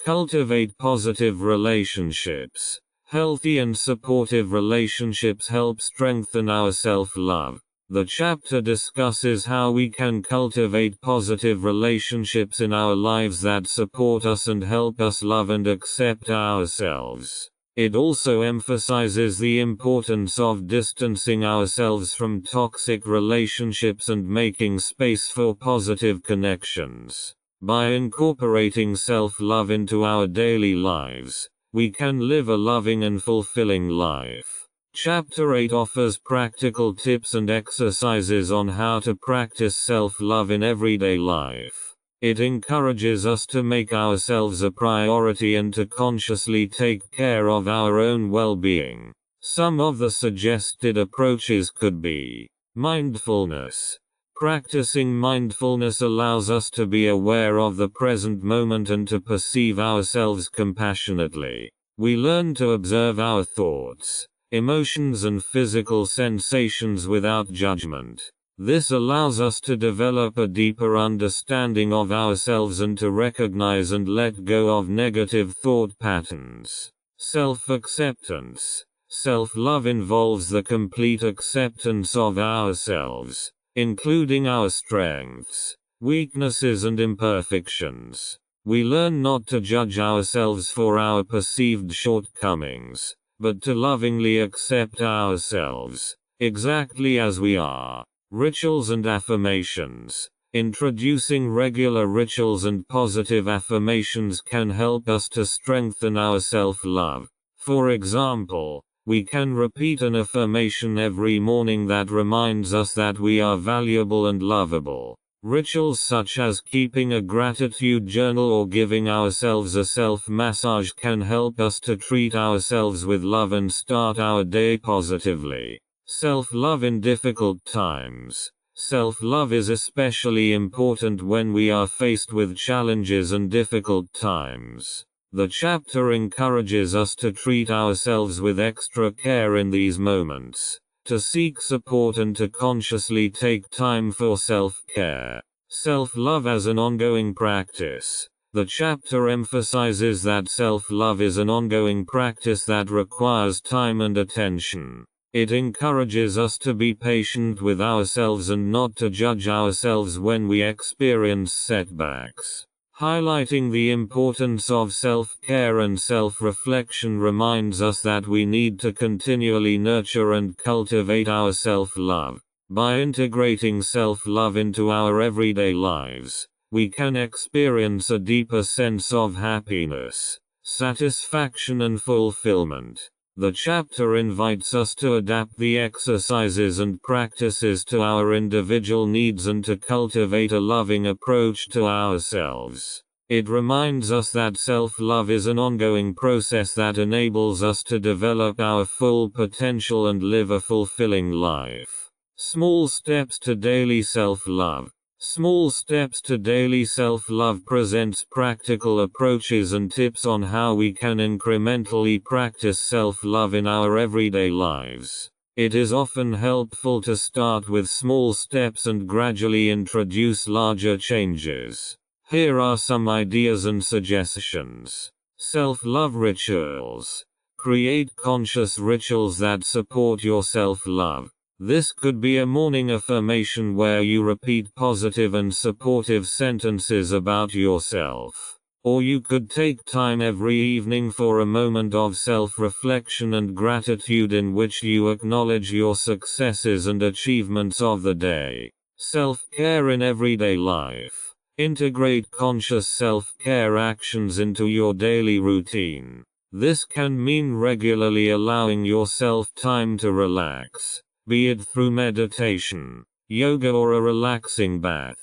Cultivate positive relationships. Healthy and supportive relationships help strengthen our self-love. The chapter discusses how we can cultivate positive relationships in our lives that support us and help us love and accept ourselves. It also emphasizes the importance of distancing ourselves from toxic relationships and making space for positive connections. By incorporating self-love into our daily lives, we can live a loving and fulfilling life. Chapter 8 offers practical tips and exercises on how to practice self-love in everyday life. It encourages us to make ourselves a priority and to consciously take care of our own well-being. Some of the suggested approaches could be mindfulness. Practicing mindfulness allows us to be aware of the present moment and to perceive ourselves compassionately. We learn to observe our thoughts, emotions and physical sensations without judgment. This allows us to develop a deeper understanding of ourselves and to recognize and let go of negative thought patterns. Self-acceptance. Self-love involves the complete acceptance of ourselves, including our strengths, weaknesses and imperfections. We learn not to judge ourselves for our perceived shortcomings, but to lovingly accept ourselves, exactly as we are. Rituals and affirmations. Introducing regular rituals and positive affirmations can help us to strengthen our self-love. For example, we can repeat an affirmation every morning that reminds us that we are valuable and lovable. Rituals such as keeping a gratitude journal or giving ourselves a self-massage can help us to treat ourselves with love and start our day positively. Self-love in difficult times. Self-love is especially important when we are faced with challenges and difficult times. The chapter encourages us to treat ourselves with extra care in these moments, to seek support and to consciously take time for self-care. Self-love as an ongoing practice. The chapter emphasizes that self-love is an ongoing practice that requires time and attention. It encourages us to be patient with ourselves and not to judge ourselves when we experience setbacks. Highlighting the importance of self-care and self-reflection reminds us that we need to continually nurture and cultivate our self-love. By integrating self-love into our everyday lives, we can experience a deeper sense of happiness, satisfaction and fulfillment. The chapter invites us to adapt the exercises and practices to our individual needs and to cultivate a loving approach to ourselves. It reminds us that self-love is an ongoing process that enables us to develop our full potential and live a fulfilling life. Small steps to daily self-love. Small Steps to Daily Self-Love presents practical approaches and tips on how we can incrementally practice self-love in our everyday lives. It is often helpful to start with small steps and gradually introduce larger changes. Here are some ideas and suggestions. Self-love rituals. Create conscious rituals that support your self-love. This could be a morning affirmation where you repeat positive and supportive sentences about yourself. Or you could take time every evening for a moment of self-reflection and gratitude in which you acknowledge your successes and achievements of the day. Self-care in everyday life. Integrate conscious self-care actions into your daily routine. This can mean regularly allowing yourself time to relax, be it through meditation, yoga or a relaxing bath,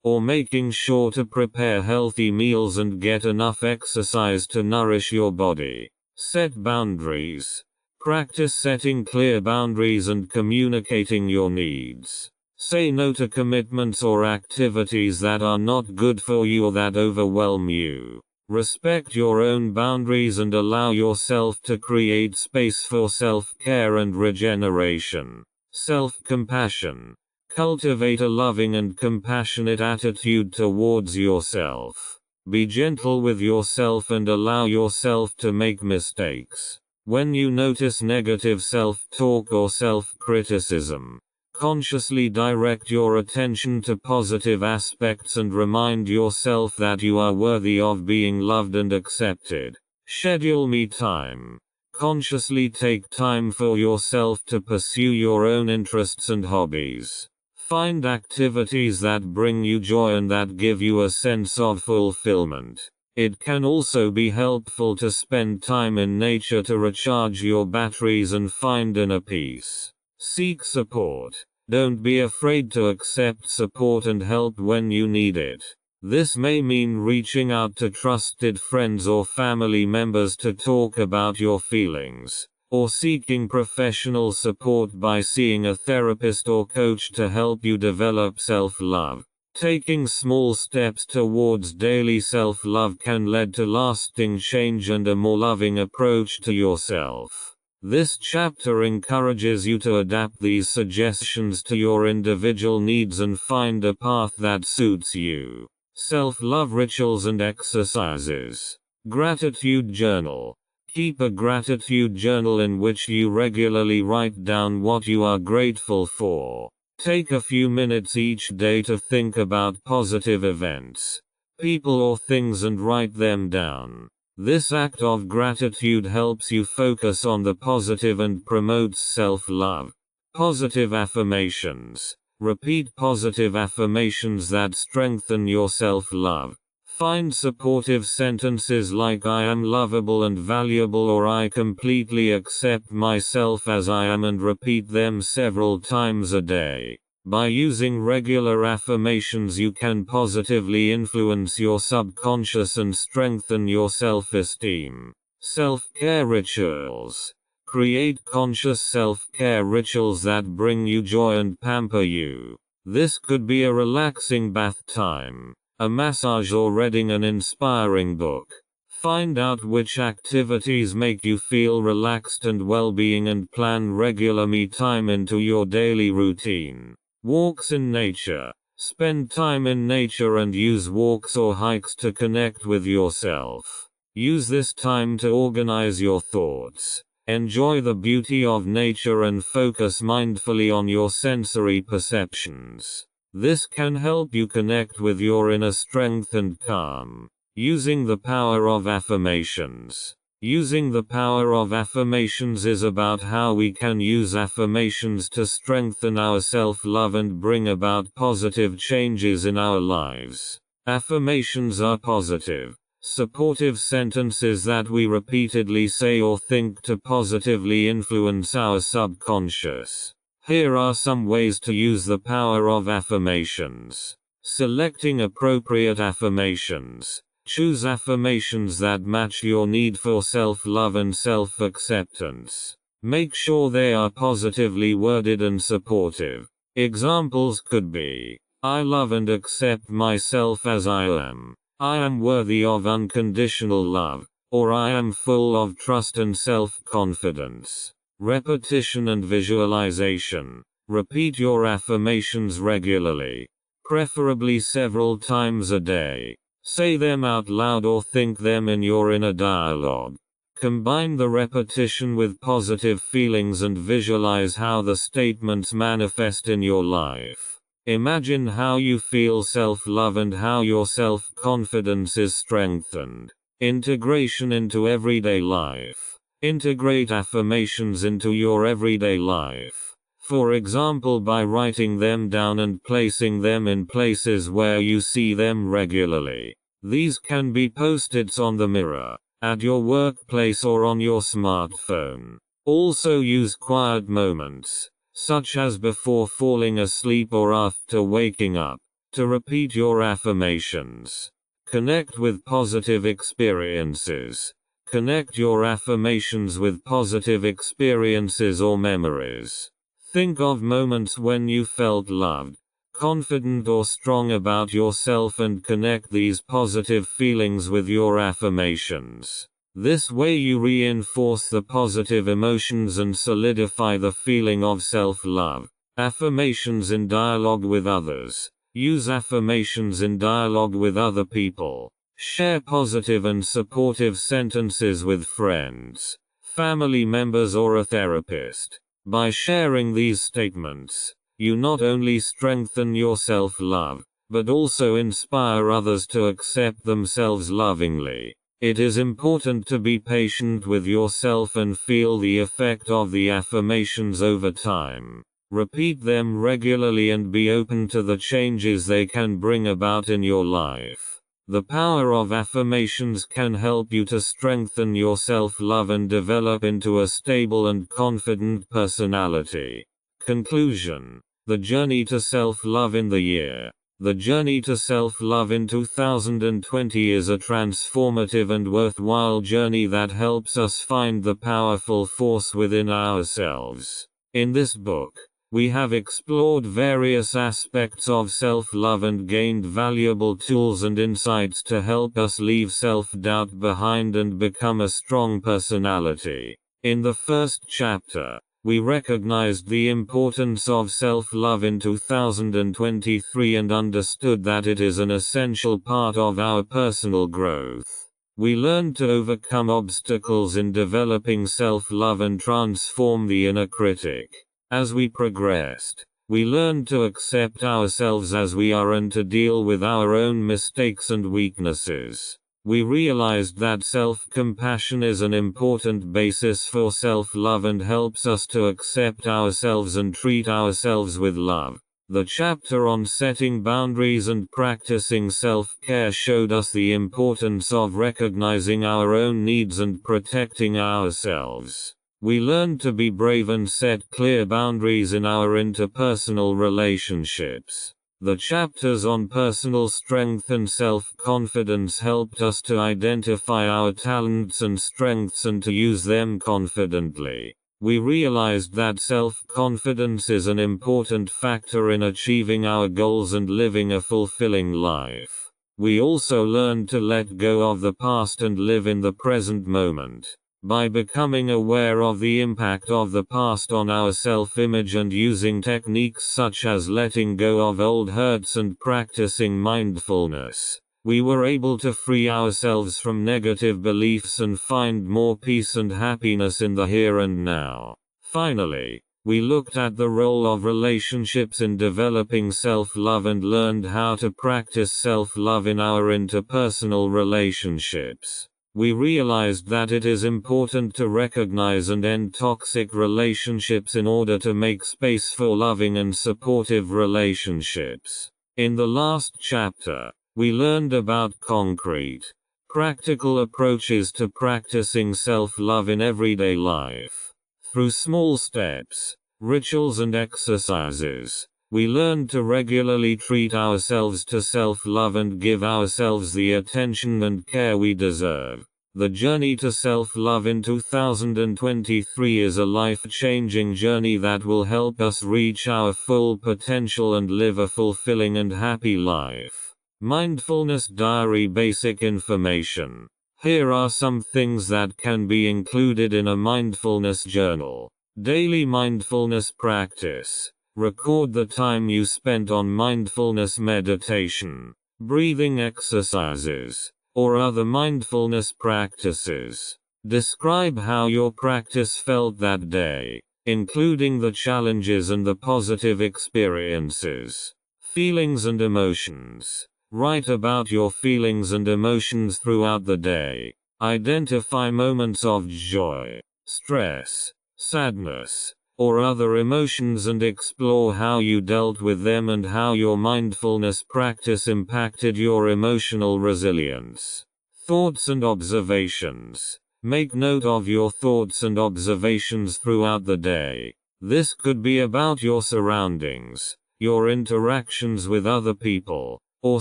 or making sure to prepare healthy meals and get enough exercise to nourish your body. Set boundaries. Practice setting clear boundaries and communicating your needs. Say no to commitments or activities that are not good for you or that overwhelm you. Respect your own boundaries and allow yourself to create space for self-care and regeneration. Self-compassion. Cultivate a loving and compassionate attitude towards yourself. Be gentle with yourself and allow yourself to make mistakes. When you notice negative self-talk or self-criticism, consciously direct your attention to positive aspects and remind yourself that you are worthy of being loved and accepted. Schedule me time. Consciously take time for yourself to pursue your own interests and hobbies. Find activities that bring you joy and that give you a sense of fulfillment. It can also be helpful to spend time in nature to recharge your batteries and find inner peace. Seek support. Don't be afraid to accept support and help when you need it. This may mean reaching out to trusted friends or family members to talk about your feelings, or seeking professional support by seeing a therapist or coach to help you develop self-love. Taking small steps towards daily self-love can lead to lasting change and a more loving approach to yourself. This chapter encourages you to adapt these suggestions to your individual needs and find a path that suits you. Self-love rituals and exercises. Gratitude journal. Keep a gratitude journal in which you regularly write down what you are grateful for. Take a few minutes each day to think about positive events, people or things and write them down. This act of gratitude helps you focus on the positive and promotes self-love. Positive affirmations. Repeat positive affirmations that strengthen your self-love. Find supportive sentences like I am lovable and valuable or I completely accept myself as I am and repeat them several times a day. By using regular affirmations you can positively influence your subconscious and strengthen your self-esteem. Self-care rituals. Create conscious self-care rituals that bring you joy and pamper you. This could be a relaxing bath time, a massage or reading an inspiring book. Find out which activities make you feel relaxed and well-being and plan regular me time into your daily routine. Walks in nature. Spend time in nature and use walks or hikes to connect with yourself. Use this time to organize your thoughts. Enjoy the beauty of nature and focus mindfully on your sensory perceptions. This can help you connect with your inner strength and calm. Using the power of affirmations. Using the power of affirmations is about how we can use affirmations to strengthen our self-love and bring about positive changes in our lives. Affirmations are positive, supportive sentences that we repeatedly say or think to positively influence our subconscious. Here are some ways to use the power of affirmations. Selecting appropriate affirmations. Choose affirmations that match your need for self-love and self-acceptance. Make sure they are positively worded and supportive. Examples could be, I love and accept myself as I am. I am worthy of unconditional love, or I am full of trust and self-confidence. Repetition and visualization. Repeat your affirmations regularly, preferably several times a day. Say them out loud or think them in your inner dialogue. Combine the repetition with positive feelings and visualize how the statements manifest in your life. Imagine how you feel self-love and how your self-confidence is strengthened. Integration into everyday life. Integrate affirmations into your everyday life. For example, by writing them down and placing them in places where you see them regularly. These can be post-its on the mirror, at your workplace or on your smartphone. Also use quiet moments, such as before falling asleep or after waking up, to repeat your affirmations. Connect with positive experiences. Connect your affirmations with positive experiences or memories. Think of moments when you felt loved, confident or strong about yourself and connect these positive feelings with your affirmations. This way you reinforce the positive emotions and solidify the feeling of self-love. Affirmations in dialogue with others. Use affirmations in dialogue with other people. Share positive and supportive sentences with friends, family members or a therapist. By sharing these statements, you not only strengthen your self-love, but also inspire others to accept themselves lovingly. It is important to be patient with yourself and feel the effect of the affirmations over time. Repeat them regularly and be open to the changes they can bring about in your life. The power of affirmations can help you to strengthen your self-love and develop into a stable and confident personality. Conclusion. The journey to self-love in the year. The journey to self-love in 2020 is a transformative and worthwhile journey that helps us find the powerful force within ourselves. In this book, we have explored various aspects of self-love and gained valuable tools and insights to help us leave self-doubt behind and become a strong personality. In the first chapter, we recognized the importance of self-love in 2023 and understood that it is an essential part of our personal growth. We learned to overcome obstacles in developing self-love and transform the inner critic. As we progressed, we learned to accept ourselves as we are and to deal with our own mistakes and weaknesses. We realized that self-compassion is an important basis for self-love and helps us to accept ourselves and treat ourselves with love. The chapter on setting boundaries and practicing self-care showed us the importance of recognizing our own needs and protecting ourselves. We learned to be brave and set clear boundaries in our interpersonal relationships. The chapters on personal strength and self-confidence helped us to identify our talents and strengths and to use them confidently. We realized that self-confidence is an important factor in achieving our goals and living a fulfilling life. We also learned to let go of the past and live in the present moment. By becoming aware of the impact of the past on our self-image and using techniques such as letting go of old hurts and practicing mindfulness, we were able to free ourselves from negative beliefs and find more peace and happiness in the here and now. Finally, we looked at the role of relationships in developing self-love and learned how to practice self-love in our interpersonal relationships. We realized that it is important to recognize and end toxic relationships in order to make space for loving and supportive relationships. In the last chapter, we learned about concrete, practical approaches to practicing self-love in everyday life. Through small steps, rituals and exercises, we learned to regularly treat ourselves to self-love and give ourselves the attention and care we deserve. The journey to self-love in 2023 is a life-changing journey that will help us reach our full potential and live a fulfilling and happy life. Mindfulness Diary. Basic information. Here are some things that can be included in a mindfulness journal. Daily mindfulness practice. Record the time you spent on mindfulness meditation, breathing exercises, or other mindfulness practices. Describe how your practice felt that day, including the challenges and the positive experiences. Feelings and emotions. Write about your feelings and emotions throughout the day. Identify moments of joy, stress, sadness, or other emotions and explore how you dealt with them and how your mindfulness practice impacted your emotional resilience. Thoughts and observations. Make note of your thoughts and observations throughout the day. This could be about your surroundings, your interactions with other people, or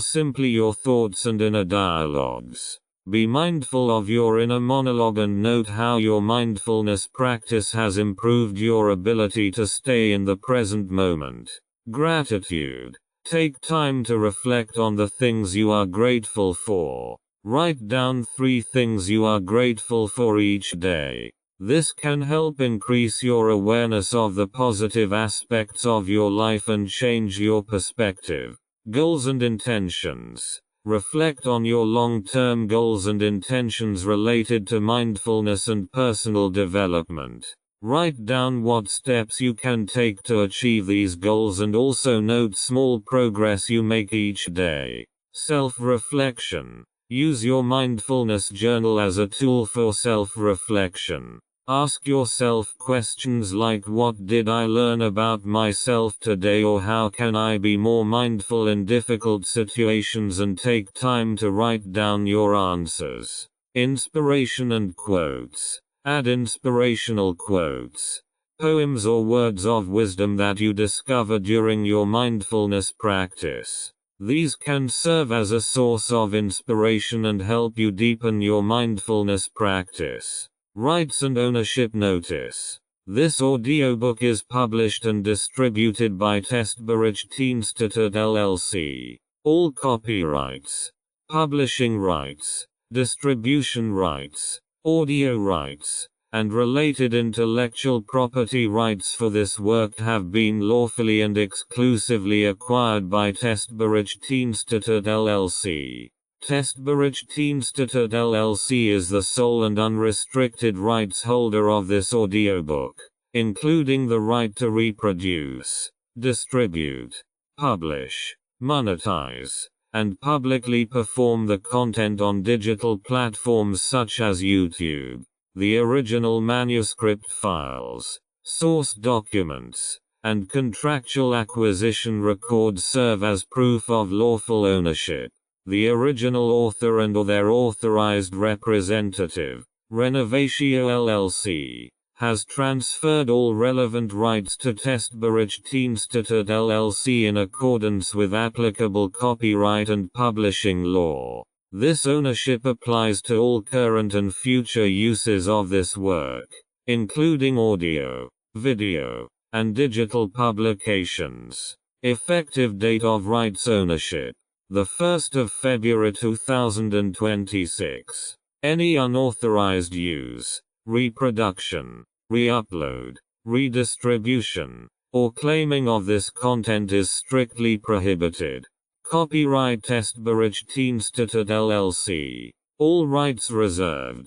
simply your thoughts and inner dialogues. Be mindful of your inner monologue and note how your mindfulness practice has improved your ability to stay in the present moment. Gratitude. Take time to reflect on the things you are grateful for. Write down 3 things you are grateful for each day. This can help increase your awareness of the positive aspects of your life and change your perspective. Goals and intentions. Reflect on your long-term goals and intentions related to mindfulness and personal development. Write down what steps you can take to achieve these goals and also note small progress you make each day. Self-reflection. Use your mindfulness journal as a tool for self-reflection. Ask yourself questions like, what did I learn about myself today, or how can I be more mindful in difficult situations, and take time to write down your answers. Inspiration and quotes. Add inspirational quotes, poems or words of wisdom that you discover during your mindfulness practice. These can serve as a source of inspiration and help you deepen your mindfulness practice. Rights and ownership notice. This audiobook is published and distributed by Bildungszwecken LLC. All copyrights, publishing rights, distribution rights, audio rights, and related intellectual property rights for this work have been lawfully and exclusively acquired by Bildungszwecken LLC. Bildungszwecken LLC is the sole and unrestricted rights holder of this audiobook, including the right to reproduce, distribute, publish, monetize, and publicly perform the content on digital platforms such as YouTube. The original manuscript files, source documents, and contractual acquisition records serve as proof of lawful ownership. The original author and/or their authorized representative, Renovatio LLC, has transferred all relevant rights to Bildungszwecken LLC in accordance with applicable copyright and publishing law. This ownership applies to all current and future uses of this work, including audio, video, and digital publications. Effective date of rights ownership: the 1st of February 2026. Any unauthorized use, reproduction, re-upload, redistribution, or claiming of this content is strictly prohibited. Copyright Bildungszwecken LLC. All rights reserved.